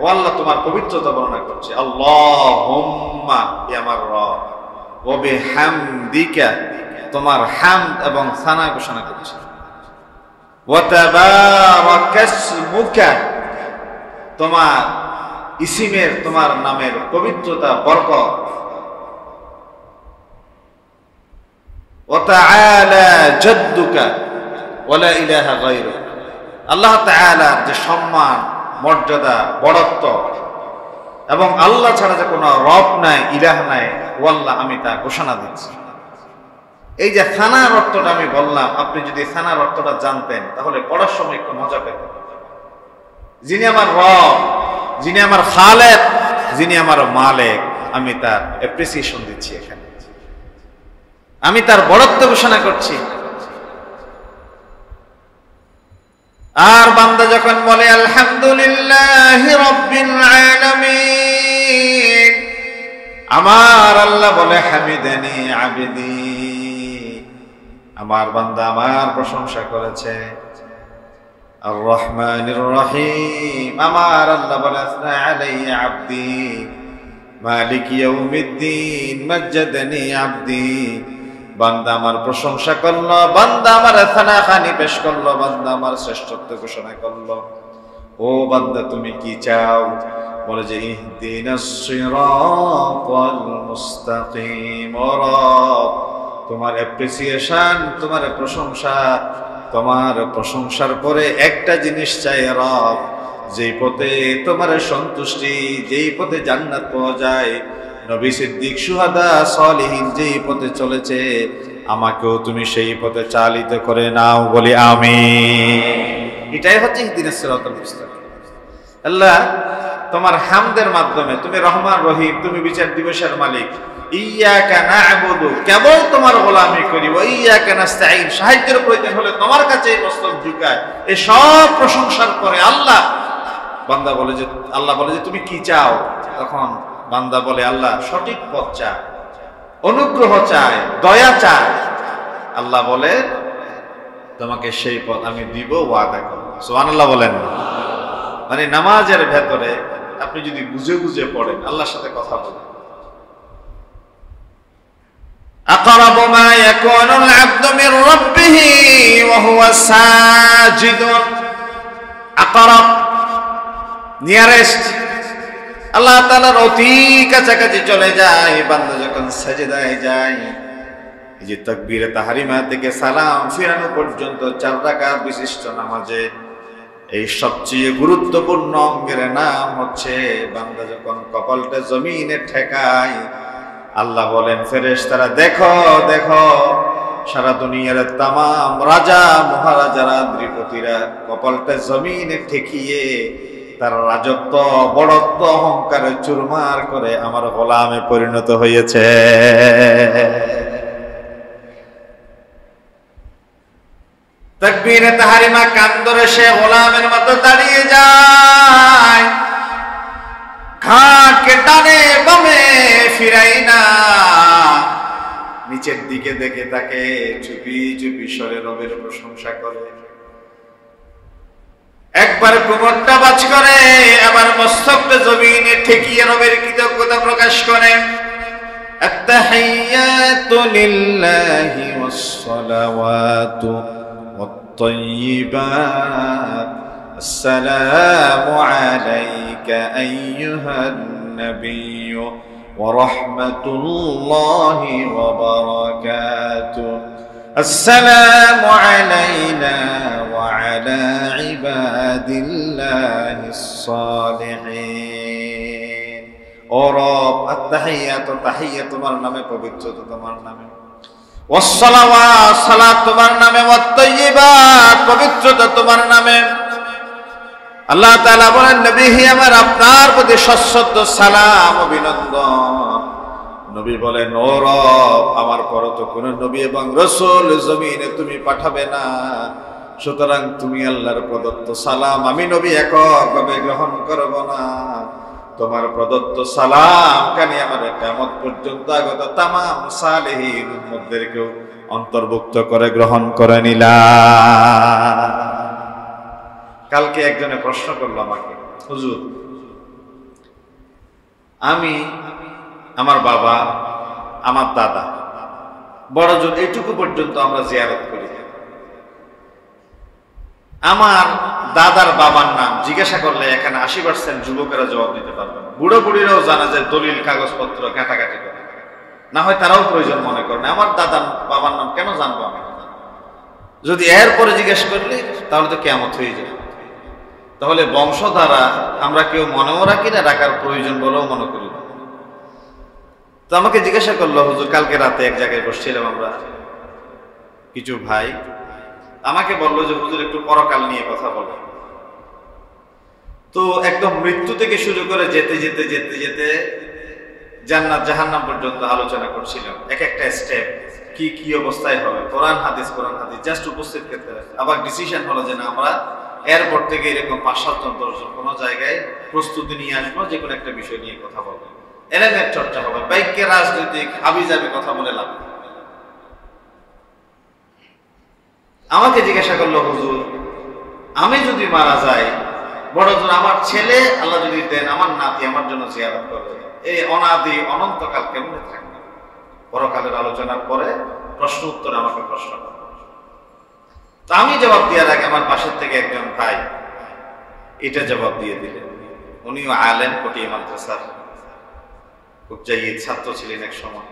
ও আল্লাহ তোমার পবিত্রতা বর্ণনা করছে, আল্লাহুম্মা, হে আমার রব, ওয়া বিহামদিকা, তোমার হামদ এবং সানা ঘোষণা করছি। ওয়া তাবারাকাসমুকা, তোমার ইসিমের, তোমার নামের পবিত্রতা, বরকত। ওয়া তাআলা জাদ্দুকা ওয়া লা ইলাহা গায়রুক, আল্লাহ তাআলার যে সম্মান, মর্যাদা, বড়ত্ব এবং আল্লাহ ছাড়া যে কোনো রব নাই, ইলাহ নাই, ওয়াল্লাহ, আমি তা ঘোষণা দিচ্ছি। এই যে সানার অর্থটা আমি বললাম, আপনি যদি সানার অর্থটা জানতেন তাহলে পড়ার সময় একটু মজা পেতেন। যিনি আমার রব, যিনি আমার খালেক, যিনি আমার মালিক, আমি তার অ্যাপ্রিসিয়েশন দিচ্ছি এখানে, আমি তার বড়ত্ব ঘোষণা করছি। আর বান্দা যখন বলে আলহামদুলিল্লাহি রাব্বিল আলামিন, আমার আল্লাহ বলে হামিদানি আবদি, আমার বান্দা আমার প্রশংসা করেছে। আর রহমানির রহিম, আমার আল্লাহ বলে আসনা আলাইয়া আবদি, মালিক ইয়াউমিদ্দিন মাজ্জাদানি আবদি, বান্দা আমার প্রশংসা করলো, বান্দা আমার সানাখানি পেশ করলো, বান্দা আমার শ্রেষ্ঠত্ব ঘোষণা করলো। ও বান্দা তুমি কি চাও? বলে যে ইহদিনাস সিরাতাল মুস্তাকিম। ও রব, তোমার অ্যাপ্রিসিয়েশন, তোমার প্রশংসা, তোমার প্রশংসার পরে একটা জিনিস চাই রব, যেই পথে তোমার সন্তুষ্টি, যেই পথে জান্নাত পাওয়া যায়, নবী সিদ্দিক সুহাদা সালিহিন যেই পথে চলেছে, আমাকেও তুমি সেই পথে চালিত করে নাও, বলি আমিন। এটাই হচ্ছে ইহদিনাস সিরাতাল মুস্তাকিম। আল্লাহ, তোমার হামদের মাধ্যমে তুমি রহমান রহিম, তুমি বিচার দিবসের মালিক। ইয়াকা না'বুদু, কেবল তোমার গোলামি করি। ওয়া ইয়াকা নাস্তাঈন, সাহায্যের প্রয়োজন হলে তোমার কাছেই মস্তক ঝুঁকায়। এই সব প্রশংসার পরে আল্লাহ, বান্দা বলে যে, আল্লাহ বলে যে তুমি কি চাও? তখন বান্দা বলে আল্লাহ সঠিক পথ চায়, অনুগ্রহ চায়, দয়া চায়। আল্লাহ বলে তোমাকে সেই পথ আমি দিব, ওয়াদা করব। সুবহানাল্লাহ বলেন। মানে নামাজের ভেতরে আপনি যদি বুঝে বুঝে পড়েন, আল্লাহর সাথে কথা বলেন। আকরাবু মা ইয়াকুনুল আবদু মির রাব্বিহি ওয়া হুয়া সাজিদুন। আকরাব, নিয়ারেস্ট, আল্লাহ তাআলার অতি কাছাকাছি চলে যায় বান্দা যখন সাজদায় যায়। এই যে তাকবীরে তাহরিমা থেকে সালাম ফিরানো পর্যন্ত 4 রাকাত বিশিষ্ট নামাজে এই সবচেয়ে গুরুত্বপূর্ণ অঙ্গের নাম হচ্ছে বান্দা যখন কপালটা জমিনে ঠেকায়, আল্লাহ বলেন ফেরেশতারা, দেখো দেখো, সারা দুনিয়ার তামাম রাজা মহারাজারা, নৃপতিরা কপালটা জমিনে ঠেকিয়ে তার রাজত্ব, বড়ত্ব, অহংকারে চুরমার করে আমার গোলামে পরিণত হয়েছে। তাকবীরে তাহরিমা কান ধরে সে গোলামের মতো দাঁড়িয়ে যায়, ঘাটকে ডানে বামে ফিরাই না, নিচের দিকে দেখে তাকে চুপি চুপি সরে রবের প্রশংসা করে। একবার কোমরটা বাজ করে, আবার মস্তকটা জমিনে ঠেকিয়ে রবের কৃতজ্ঞতা প্রকাশ করে। আত্তাহিয়াতু লিল্লাহি ওয়াস সালাওয়াতু ওয়াত তাইয়্যিবাত, আসসালামু আলাইকা আইয়ুহান নাবিয়্যু ওয়া রাহমাতুল্লাহি ওয়া বারাকাতুহু, আসসালামু আলাইনা ওয়া আলা ইবাদিল্লাহিস সালিহিন। ও রব, আত্তাহিয়াতু, তাহিয়াত তোমার নামে, পবিত্রতা তোমার নামে, ওয়াস সালাওয়াত, সালাত তোমার নামে, ওয়াত তাইয়্যিবাত, পবিত্রতা তোমার নামে। আল্লাহ তাআলা বলেন, নবী হি আমার আপনার প্রতি সশ্রদ্ধ সালাম, অভিনন্দন। নবী বলেন, ও রব, আমার পর তো কোন নবী এবং রাসূল জমিনে তুমি পাঠাবে না, সুতরাং তুমি আল্লাহর প্রদত্ত সালাম আমি নবী এককভাবে গ্রহণ করব না। তোমার প্রদত্ত সালাম কানে আমার কিয়ামত পর্যন্ত আগত তামাম সালেহীন উম্মতদেরকেও অন্তর্ভুক্ত করে গ্রহণ করে নিলাম। কালকে একজনে প্রশ্ন করলো আমাকে, হুজুর, আমি, আমার বাবা আমার দাদা, বড় জোর এইটুকু পর্যন্ত আমরা জিয়ারত করি। আমার দাদার বাবার নাম জিজ্ঞাসা করলে এখানে 80% যুবকেরা জবাব দিতে পারবে না। বুড়ো বুড়িরাও জানা যায় দলিল কাগজপত্র ঘাটাঘাটি করে, না হয় তারাও প্রয়োজন মনে করে না। আমার দাদার বাবার নাম কেন জানবো আমি? যদি এরপরে জিজ্ঞেস করলে তাহলে তো কিয়ামত হয়ে যাবে। তাহলে বংশ দ্বারা আমরা কেউ মনেও রাখি না, রাখার প্রয়োজন বলেও মনে করি না। তো আমাকে জিজ্ঞাসা করলো, হুজুর কালকে রাতে এক জায়গায় বসছিলাম আমরা, কিছু ভাই আমাকে বললো যে হুজুর একটু পরকাল নিয়ে কথা বলো। তো একদম মৃত্যু থেকে শুরু করে যেতে যেতে যেতে যেতে জান্নাত জাহান্নাম পর্যন্ত আলোচনা করছিলাম, এক একটা স্টেপ কি কি অবস্থায় হবে, কোরআন হাদিস জাস্ট উপস্থিত করতে হবে। আবার ডিসিশন হলো যে না, আমরা এরপর থেকে এরকম 5-7 জন 10 জন কোনো জায়গায় প্রস্তুতি নিয়ে আসবো, যে কোনো একটা বিষয় নিয়ে কথা বলবো, এলেমের চর্চা হবে, বাইকে রাজনৈতিক হাবি যাবে কথা বলে লাভ। আমাকে জিজ্ঞাসা করলো, হুজুর আমি যদি মারা যাই, বড় জোর আমার ছেলে আল্লাহ যদি দেন, আমার নাতি আমার জন্য জিয়ারত করবে, এই অনাদি অনন্তকাল কেমনে থাকবে? পরকালের আলোচনার পরে প্রশ্ন উত্তর আমাকে প্রশ্ন করবে। তা আমি জবাব দেওয়ার আগে আমার পাশের থেকে একজন ভাই এটা জবাব দিয়ে দিলেন। উনিও আলেম, পটিয়া মাদ্রাসার খুব জাইদ ছাত্র ছিলেন এক সময়।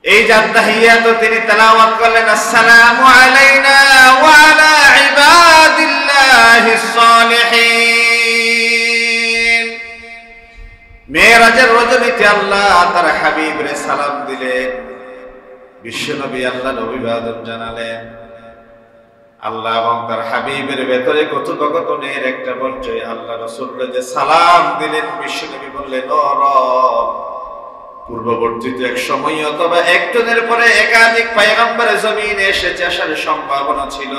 এই তাহিয়াত তিনি তেলাওয়াত করলেন, আসসালামু আলাইনা ওয়া আলা ইবাদিল্লাহিস সালিহিন। মেরাজের রজনীতে আল্লাহ তার হাবিবরে সালাম দিলেন, বিশ্বনবী আল্লাহর অভিবাদন জানালেন। আল্লাহ এবং তার হাবিবের ভেতরে কথোপকথনের একটা পর্যায়ে আল্লাহ রাসূলকে যে সালাম দিলেন, বিশ্বনবী বললেন, ও রব, পূর্ববর্তীতে এক সময় অথবা একজনের পরে একাধিক পয়গম্বর জমিনে এসেছে, আসার সম্ভাবনা ছিল,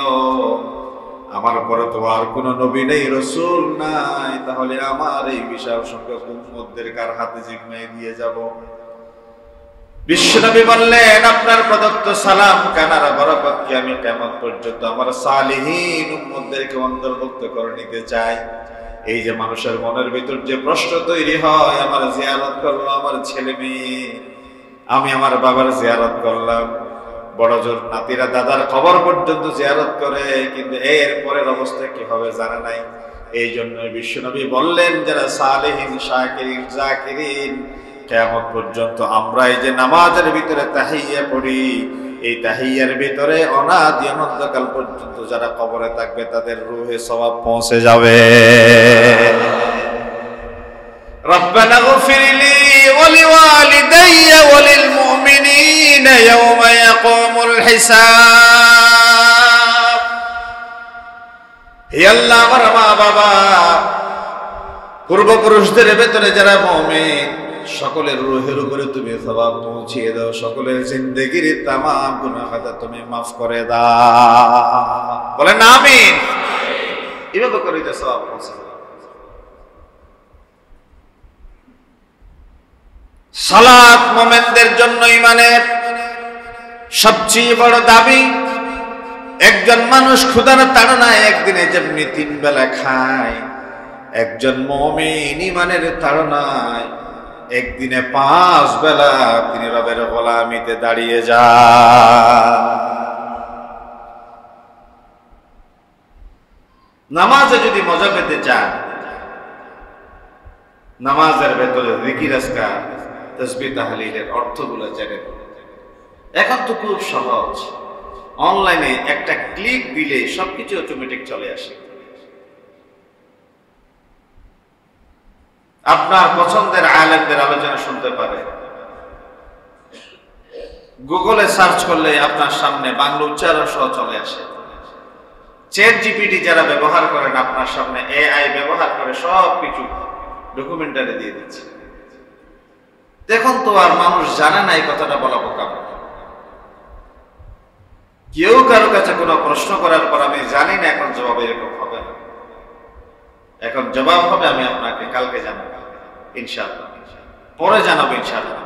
আমার পরে তো আর কোন নবী নেই, রাসূল নাই, তাহলে আমার এই বিশাল সংখ্যক উম্মতদের কার হাতে জিম্মায় দিয়ে যাব? বিশ্বনবী বললেন, আপনার প্রদত্ত সালাম কানার বরকত কি আমি কিয়ামত পর্যন্ত আমার সালিহিন উম্মতদেরকে অন্তর্ভুক্ত করে নিতে চাই। এই যে মানুষের মনের ভিতর যে প্রশ্ন তৈরি হয়, আমার জিয়ারত করলো আমার ছেলে মেয়ে, আমি আমার বাবার জিয়ারত করলাম, বড় জোর নাতিরা দাদার কবর পর্যন্ত জিয়ারত করে, কিন্তু এর পরের অবস্থা কি হবে জানা নাই। এই জন্য বিশ্বনবী বললেন, যারা সালেহিন শাকিরিন জাকিরিন, কিয়ামত পর্যন্ত আমরা এই যে নামাজের ভিতরে তাহিয়া পড়ি, এই তাহিয়ার ভিতরে অনাদি অনন্তকাল পর্যন্ত যারা কবরে থাকবে তাদের রূহে সওয়াব পৌঁছে যাবে। রব্বানা গফির লি ওয়া লিওয়ালিদাইয়া ওয়া লিল মুমিনিনা ইয়াওমা ইয়াকুমুল হিসাব। হে আল্লাহ, আমার মা বাবা, পূর্বপুরুষদের ভেতরে যারা মুমিন, সকলের রূহের উপরে তুমি সওয়াব পৌঁছিয়ে দাও, সকলের জিন্দেগির তামাম গুনাহ খাতা তুমি মাফ করে দাও। বলেন আমিন। এভাবে করে তো সওয়াব পৌঁছে দাও। সালাত মুমিনদের জন্য ঈমানের সবচেয়ে বড় দাবি। একজন মানুষ ক্ষুধার তাড়নায় একদিনে যেমনি 3 বেলা খায়, একজন মুমিন ঈমানের তাড়নায় একদিনে 5 বেলা তিনি রবের গোলামিতে দাঁড়িয়ে যায়। নামাজে যদি মজা পেতে চান, নামাজের ভেতরে জিকির আজকার তাসবিহ তাহলিলের অর্থগুলো জেনে নেন। এখন তো খুব সহজ, অনলাইনে একটা ক্লিক দিলে সবকিছু অটোমেটিক চলে আসে। আপনার পছন্দের আলেমদের আলোচনা শুনতে পারে, গুগলে সার্চ করলে আপনার সামনে বাংলা উচ্চারণ সহ চলে আসে। চ্যাট জিপিটি যারা ব্যবহার করেন, আপনার সামনে এআই ব্যবহার করে সবকিছু ডকুমেন্টারি দিয়ে দিচ্ছে। দেখুন তো আর মানুষ জানে না এই কথাটা বলা বোকা। কেউ কারো কাছে কোনো প্রশ্ন করার পর আমি জানি না এখন জবাব এরকম হবে না, এখন জবাব হবে আমি আপনাকে কালকে জানাবো ইনশাআল্লাহ, পরে জানাবো ইনশাআল্লাহ।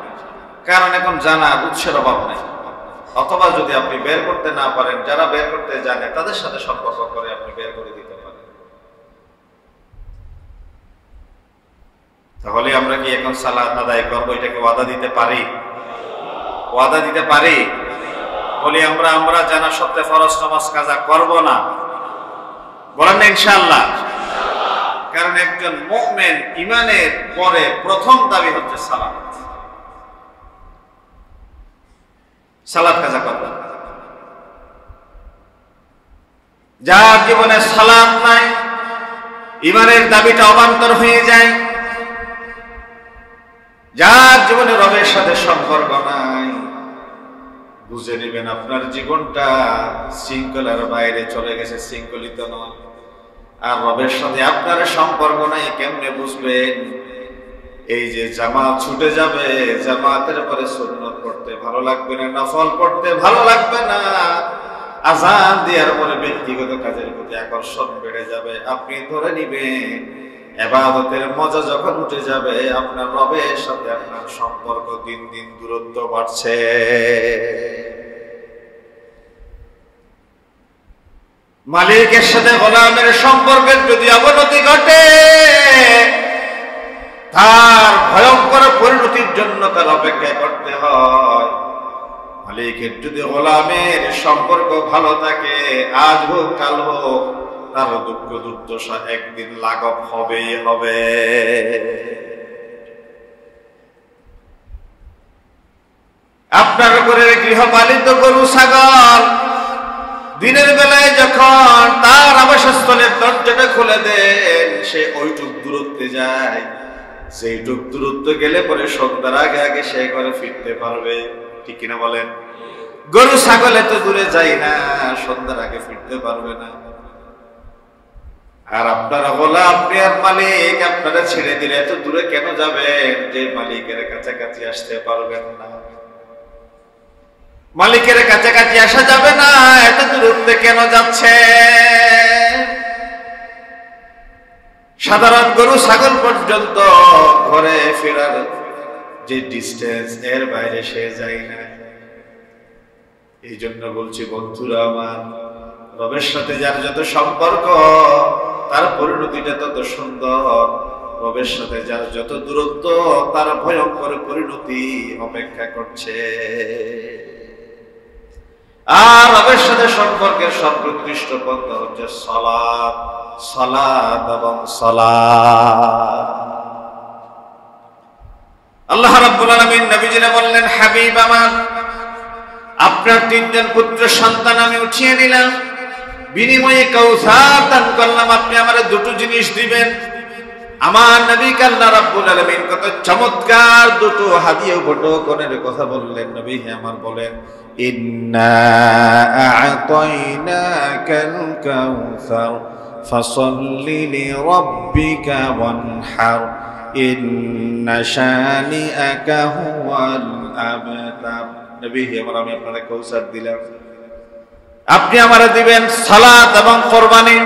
কারণ এখন জানা উৎসের অভাব নেই। অথবা যদি আপনি বের করতে না পারেন, যারা বের করতে জানে তাদের সাথে সম্পর্ক করে আপনি বের করে দিতে পারেন। তাহলে আমরা কি এখন সালাত আদায় করবো, এটাকে ওয়াদা দিতে পারি? ওয়াদা দিতে পারি? বলি আমরা জানা সত্ত্বে ফরজ নামাজ কাজা করব না, বলেন না ইনশাআল্লাহ। কারণ একজন মুমিন ঈমানের পরে প্রথম দাবি হচ্ছে সালাত। সালাত কাজা করবে। যার জীবনে সালাত নাই, ঈমানের দাবিটা অবান্তর হয়ে যায়। যার জীবনে রবের সাথে সম্পর্ক নাই, বুঝে নেবেন আপনার জীবনটা শৃঙ্খলার বাইরে চলে গেছে, শৃঙ্খলিত নয়। আর রবের সাথে আপনার সম্পর্ক নাই, কেমনে বুঝবেন? এই যে জামাত ছুটে যাবে, জামাতের পরে সুন্নত পড়তে ভালো লাগবে না, নফল পড়তে ভালো লাগবে না, আযান দেওয়ার পরে ব্যক্তিগত কাজের প্রতি আকর্ষণ বেড়ে যাবে। আপনি ধরে নিবেন ইবাদতের মজা যখন উঠে যাবে, আপনার রবের সাথে আপনার সম্পর্ক দিন দিন দূরত্ব বাড়ছে। মালিকের সাথে গোলামের সম্পর্কের যদি অবনতি ঘটে, তার ভয়ঙ্কর পরিণতির জন্য তার অপেক্ষা করতে হয়। মালিকের যদি গোলামের সম্পর্ক ভালো থাকে, আজ হোক কাল হোক, তার দুঃখ দুর্দশা একদিন লাঘব হবেই হবে। আপনার ঘরে গৃহপালিত গরু ছাগল দিনের বেলায় যখন তার আবাসস্থলের দরজাটা খুলে দেন, সে ওইটুক দূরত্বে যায়। সেইটুক দূরত্ব গেলে পরে সন্ধ্যার আগে আগে সে ঘরে ফিরতে পারবে, ঠিক কিনা বলেন? গরু ছাগল এত দূরে যায় না, সন্ধ্যার আগে ফিরতে পারবে না। আর আপনারা বলা আপনি আর মালিক আপনারা ছেড়ে দিলে এত দূরে কেন যাবেন যে মালিকের কাছাকাছি আসতে পারবেন না? মালিকের কাছাকাছি আসা যাবে না, এত দূরত্বে কেন যাচ্ছে? সাধারণ গরু ছাগল পর্যন্ত ঘরে ফেরার যে ডিস্টেন্স, এর বাইরে সে যায় না। এই জন্য বলছি বন্ধুরা আমার, রবের সাথে যার যত সম্পর্ক, তার পরিণতিটা তত সুন্দর। রবের সাথে যার যত দূরত্ব, তার ভয়ঙ্কর পরিণতি অপেক্ষা করছে। আর রবের সাথে সম্পর্কের সর্বোৎকৃষ্ট পন্থা হচ্ছে সালাত, সালাত এবং সালাত। আল্লাহ রাব্বুল আলামিন নবীজিকে বললেন, হাবিব আমার, আপনার তিনজন পুত্র সন্তান আমি উঠিয়ে নিলাম, বিনিময়ে কাউসার দান করলাম, আপনি আমারে দুটো জিনিস দিবেন। আমার নবীকে আল্লাহ রাব্বুল আলামিন কত চমৎকার দুটো হাদিয়া উপঢৌকনের কথা বললেন। নবী হে আমার বলেন, ইন্না আ'তাইনাকাল কাউসার ফাসাল্লি লিরাব্বিকা ওয়ানহার ইন্না শানিআকা হুয়াল আবতার। নবী হে আমার, আমি আপনাকে কাউসার দিলাম, আপনি আমারে দিবেন সালাত এবং কুরবানি।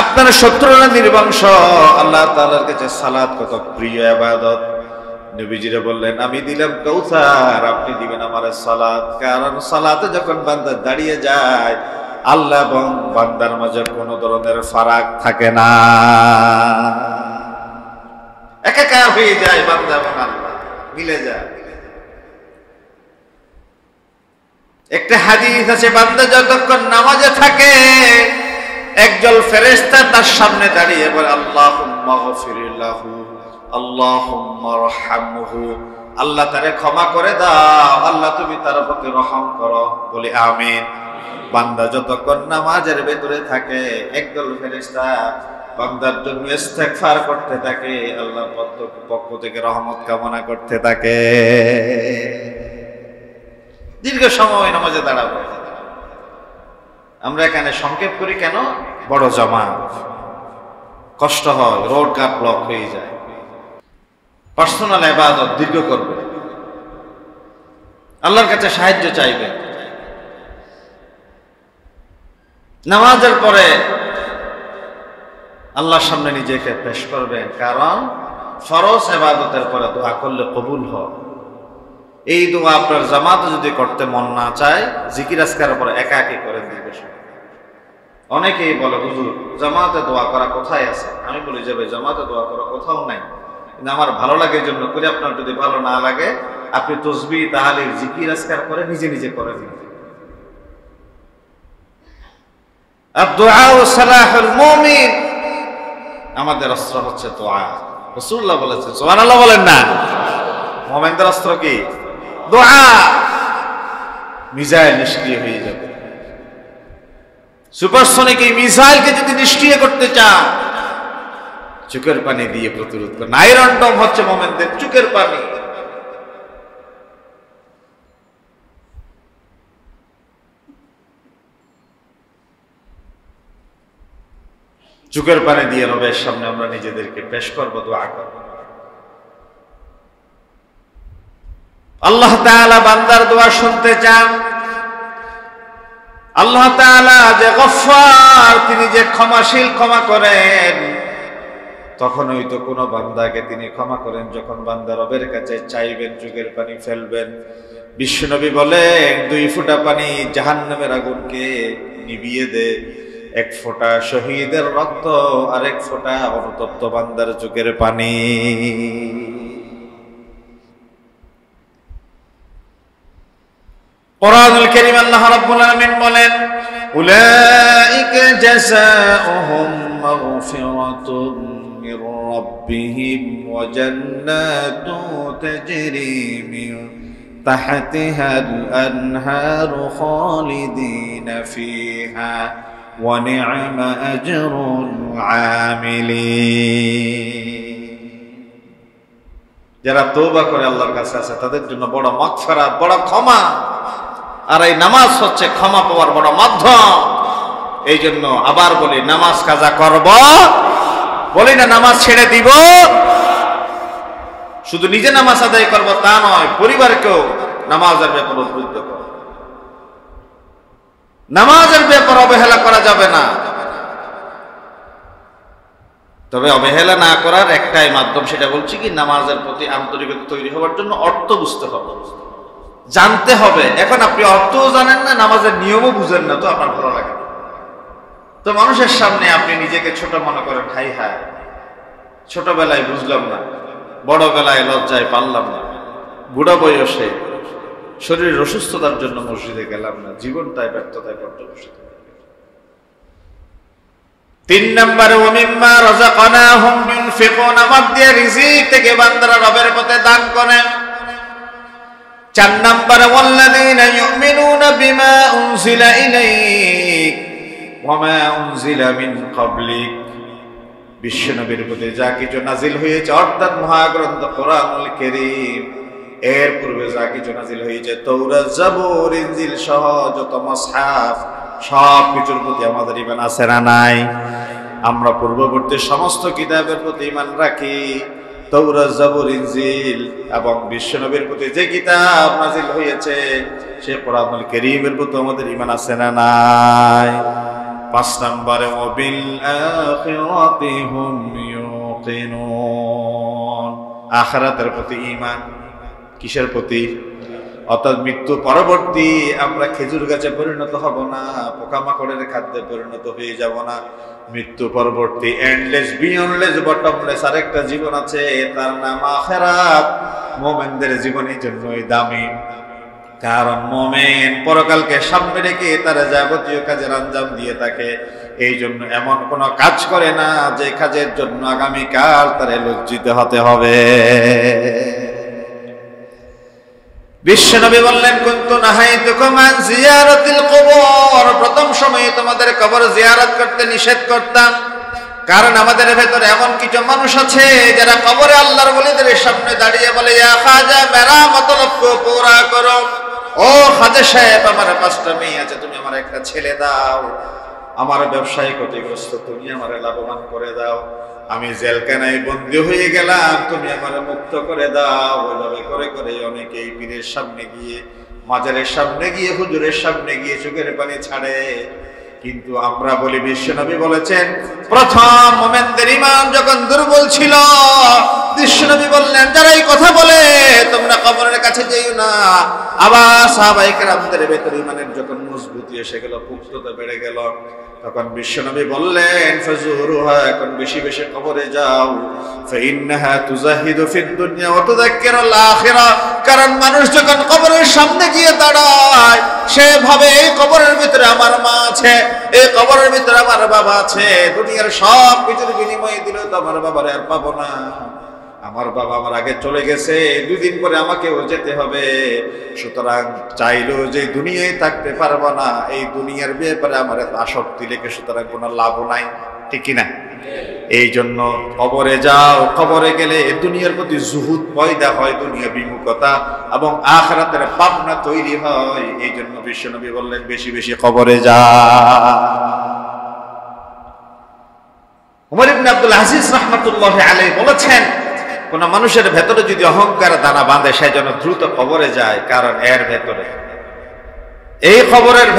আপনার শত্রুরা নির্বংশ। আল্লাহ তাআলার কাছে সালাত কত প্রিয় ইবাদত। নবীজিরা বললেন, আমি দিলাম কাউসার, আপনি দিবেন আমারে সালাত। কারণ সালাতে যখন বান্দা দাঁড়িয়ে যায়, আল্লাহ এবং বান্দার মাঝে কোনো ধরনের ফারাক থাকে না, একাকার হয়ে যায়, বান্দা এবং আল্লাহ মিলে যায়। একটা হাদিস আছে, বান্দা যতক্ষণ নামাজে থাকে, একজন ফেরেশতা তার সামনে দাঁড়িয়ে বলে, আল্লাহুম্মা গফিরিল্লাহু, আল্লাহুম্মা রহমহু, আল্লাহ তারে ক্ষমা করে দাও, আল্লাহ তুমি তার প্রতি রহম করো। বলি আমিন। বান্দা যতক্ষণ নামাজের ভেতরে থাকে, একদল ফেরেশতা বান্দার জন্য ইস্তেগফার করতে থাকে, আল্লাহর পক্ষ থেকে রহমত কামনা করতে থাকে। দীর্ঘ সময় নামাজে দাঁড়াবো। আমরা এখানে সংক্ষেপ করি কেন? বড় জামাত, কষ্ট হয়, রোড ঘাট ব্লক হয়ে যায়। পার্সোনাল ইবাদত দীর্ঘ করবে, আল্লাহর কাছে সাহায্য চাইবে। নামাজের পরে আল্লাহর সামনে নিজেকে পেশ করবেন, কারণ ফরজ ইবাদতের পরে দোয়া করলে কবুল হয়। এই দোয়া আপনার জামাতে যদি করতে মন না চায়, জিকির আজকারের পরে একা একই করে দিবে। অনেকেই বলে, হুজুর জামাতে দোয়া করা কোথায় আছে? আমি বলি, যাবে জামাতে দোয়া করা কোথাও নাই, কিন্তু আমার ভালো লাগে জন্য করি। আপনার যদি ভালো না লাগে, আপনি তসবিহ তাহলিল জিকির আজকার করে নিজে নিজে করেন। আদ-দুআ সালাহুল মুমিন, আমাদের অস্ত্র হচ্ছে দোয়া। রাসূলুল্লাহ বলেছেন, সুবহানাল্লাহ বলেন না? মুমিনদের অস্ত্র কি? দোয়া। মিসাইল নিষ্ক্রিয় হয়ে যাবে। সুপারসনিক এই মিসাইলকে যদি নিষ্ক্রিয় করতে চান, চোখের পানি দিয়ে প্রতিরোধ করেন। আয়রন ডোম হচ্ছে মুমিনদের চোখের পানি। চোখের পানি দিয়ে রবের সামনে আমরা নিজেদেরকে পেশ করবো, দোয়া করব। আল্লাহ তাআলা বান্দার দোয়া শুনতে চান। আল্লাহ তাআলা যে গফফার, তিনি যে ক্ষমাশীল, ক্ষমা করেন। তখনই তো কোনো বান্দাকে তিনি ক্ষমা করেন যখন বান্দা রবের কাছে চাইবেন, চোখের পানি ফেলবেন। বিশ্বনবী বলেন, 2 ফোঁটা পানি জাহান্নামের আগুনকে নিভিয়ে দে। 1 ফোঁটা শহীদের রক্ত, আর 1 ফোঁটা অনুতপ্ত বান্দার চোখের পানি। কোরআনুল কারীম আল্লাহ রাব্বুল আলামিন বলেন, উলাইকা জাযাউহুম মাগফিরাতুম মির রাব্বিহিম ওয়া জান্নাতুন তাজরি মিন তাহতিহাল আনহারু খালিদিনা ফিহা ওয়া নি'মা আজরুল আমিলিন। যারা তওবা করে আল্লাহর কাছে আসে তাদের জন্য বড় মাগফিরাত, বড় ক্ষমা। আর এই নামাজ হচ্ছে ক্ষমা পাওয়ার বড় মাধ্যম। এই জন্য আবার বলি, নামাজ কাজা করব, বলি না নামাজ ছেড়ে দিব। শুধু নিজে নামাজ আদায় করব তা নয়, পরিবারকেও নামাজের ব্যাপারে উদ্বুদ্ধ করব। নামাজের ব্যাপারে অবহেলা করা যাবে না। তবে অবহেলা না করার একটাই মাধ্যম, সেটা বলছি কি, নামাজের প্রতি আন্তরিকতা তৈরি হওয়ার জন্য অর্থ বুঝতে হবে, জানতে হবে। এখন আপনি অর্থও জানেন না, নামাজের নিয়মও বুঝেন না, তো আপনার ভালো লাগে না। তো মানুষের সামনে আপনি নিজেকে ছোট মনে করেন, হাই হায় ছোটবেলায় বুঝলাম না, বড়বেলায় লজ্জায় পারলাম না, বুড়া বয়সে শরীরের অসুস্থতার জন্য মসজিদে গেলাম না, জীবনটায় ব্যর্থতায় পর্যবসিত। 3 নম্বরে ওয়ামিম্মা রাযাকনাহুম ইউনফিকুন, আমাদের রিজিক থেকে বান্দারা রবের পথে দান করে। 4 নম্বরে ওয়াল্লাযীনা ইউমিনুনা বিমা উনজিলা ইলাইক ওয়া মা উনজিলা মিন ক্বাবলিক, বিশ্বনবীর প্রতি যা কিছু নাজিল হয়েছে, অর্থাৎ মহাগ্রন্থ কোরআনুল কারীম, এর পূর্বে যা কিছু নাজিল হয়েছে, তাওরাত, জাবুর, ইনজিল সহ যত মুসহাফ, সব কিছুর প্রতি আমাদের ঈমান আছে না নাই? আমরা পূর্ববর্তী সমস্ত কিতাবের প্রতি ঈমান রাখি। তাওরাত, জাবুর, ইনজিল এবং বিশ্বনবীর প্রতি যে কিতাব নাজিল হয়েছে, সে কোরআনুল কারীমের প্রতি আমাদের ঈমান আছে না নাই? 5 নম্বরে ওয়াবিল আখিরাতি হুম ইউকিনুন, আখিরাতের প্রতি ঈমান। কিসের প্রতি? অর্থাৎ মৃত্যু পরবর্তী আমরা খেজুর গাছে পরিণত হব না, পোকামাকড়ের খাদ্যে পরিণত হয়ে যাব না। মৃত্যু পরবর্তী এন্ডলেস, বিয়ন্ডলেস, বটমলেস আরেকটা জীবন আছে, তার নাম আখিরাত। মুমিনদের জীবনের জন্যই দামি, কারণ মুমিন পরকালকে সামনে রেখে তার যাবতীয় কাজের আঞ্জাম দিয়ে থাকে। এই জন্য এমন কোন কাজ করে না যে কাজের জন্য আগামীকাল তারে লজ্জিত হতে হবে। বিশ্বনবী বললেন, কুনতু নাহাইতুকুম আন জিয়ারাতিল কুবুর, প্রথম সময়ে তোমাদের কবর জিয়ারত করতে নিষেধ করতাম, কারণ আমাদের ভেতরে এমন কিছু মানুষ আছে যারা কবরে আল্লাহর ওলিদের সামনে দাঁড়িয়ে বলে, ইয়া খাজা মেরা মতলব কো পুরা করো। ও খাজা সাহেব, আমার 5টা মেয়ে আছে, তুমি আমার একটা ছেলে দাও। আমার ব্যবসায় ক্ষতিগ্রস্ত, তুমি আমার লাভবান করে দাও। আমি জেলখানায় বন্দী হয়ে গেলাম, তুমি আমার মুক্ত করে দাও। ওইভাবে করে করে অনেকেই পীরের সামনে গিয়ে, মাজারের সামনে গিয়ে, হুজুরের সামনে গিয়ে চোখের পানি ছাড়ে। কিন্তু আমরা বলি, বিশ্বনবী বলেছেন, প্রথম মুমিনদের ঈমান যখন দুর্বল ছিল, বিশ্বনবী বললেন, যারা এই কথা বলে তোমরা কবরের কাছে যেও না। আবার সাহাবায়ে কেরামদের ভেতরে ইমানের যখন মজবুতি এসে গেল, পুস্ততা বেড়ে গেল, তখন বিশ্বনবী বললেন, ফাজুরুহা, এখন বেশি বেশি কবরে যাও। ফাইন্নাহা তুজাহিদু ফিদ দুনিয়া ওয়া তুযাক্কিরুল আখিরা। কারণ মানুষ যখন কবরের সামনে গিয়ে দাঁড়ায়, সে ভাবে এই কবরের ভিতরে আমার মা আছে, এই কবরের ভিতরে আমার বাবা আছে, দুনিয়ার সব কিছুর বিনিময়ে দিলেও তো আমার বাবারে আর পাবো না। আমার বাবা আমার আগে চলে গেছে, দুদিন পরে আমাকেও যেতে হবে, সুতরাং চাইলেও যে দুনিয়ায় থাকতে পারবো না, এই দুনিয়ার ব্যাপারে আমার এত আসক্তি লেগে সুতরাং কোনো লাভও নাই, ঠিক কিনা? এই জন্য কবরে যাও, কবরে গেলে দুনিয়ার প্রতি জুহুদ পয়দা হয়, দুনিয়া বিমুখতা এবং আখিরাতের ভাবনা তৈরি হয়। এই জন্য বিশ্বনবী বললেন, বেশি বেশি কবরে যা। উমর ইবনে আব্দুল আজিজ রাহমাতুল্লাহি আলাইহি বলেছেন, কোন মানুষের ভেতরে যদি অহংকার দানা বাঁধে, সে যেন দ্রুত কবরে যায়, কারণ এর ভেতরে, এই কবরের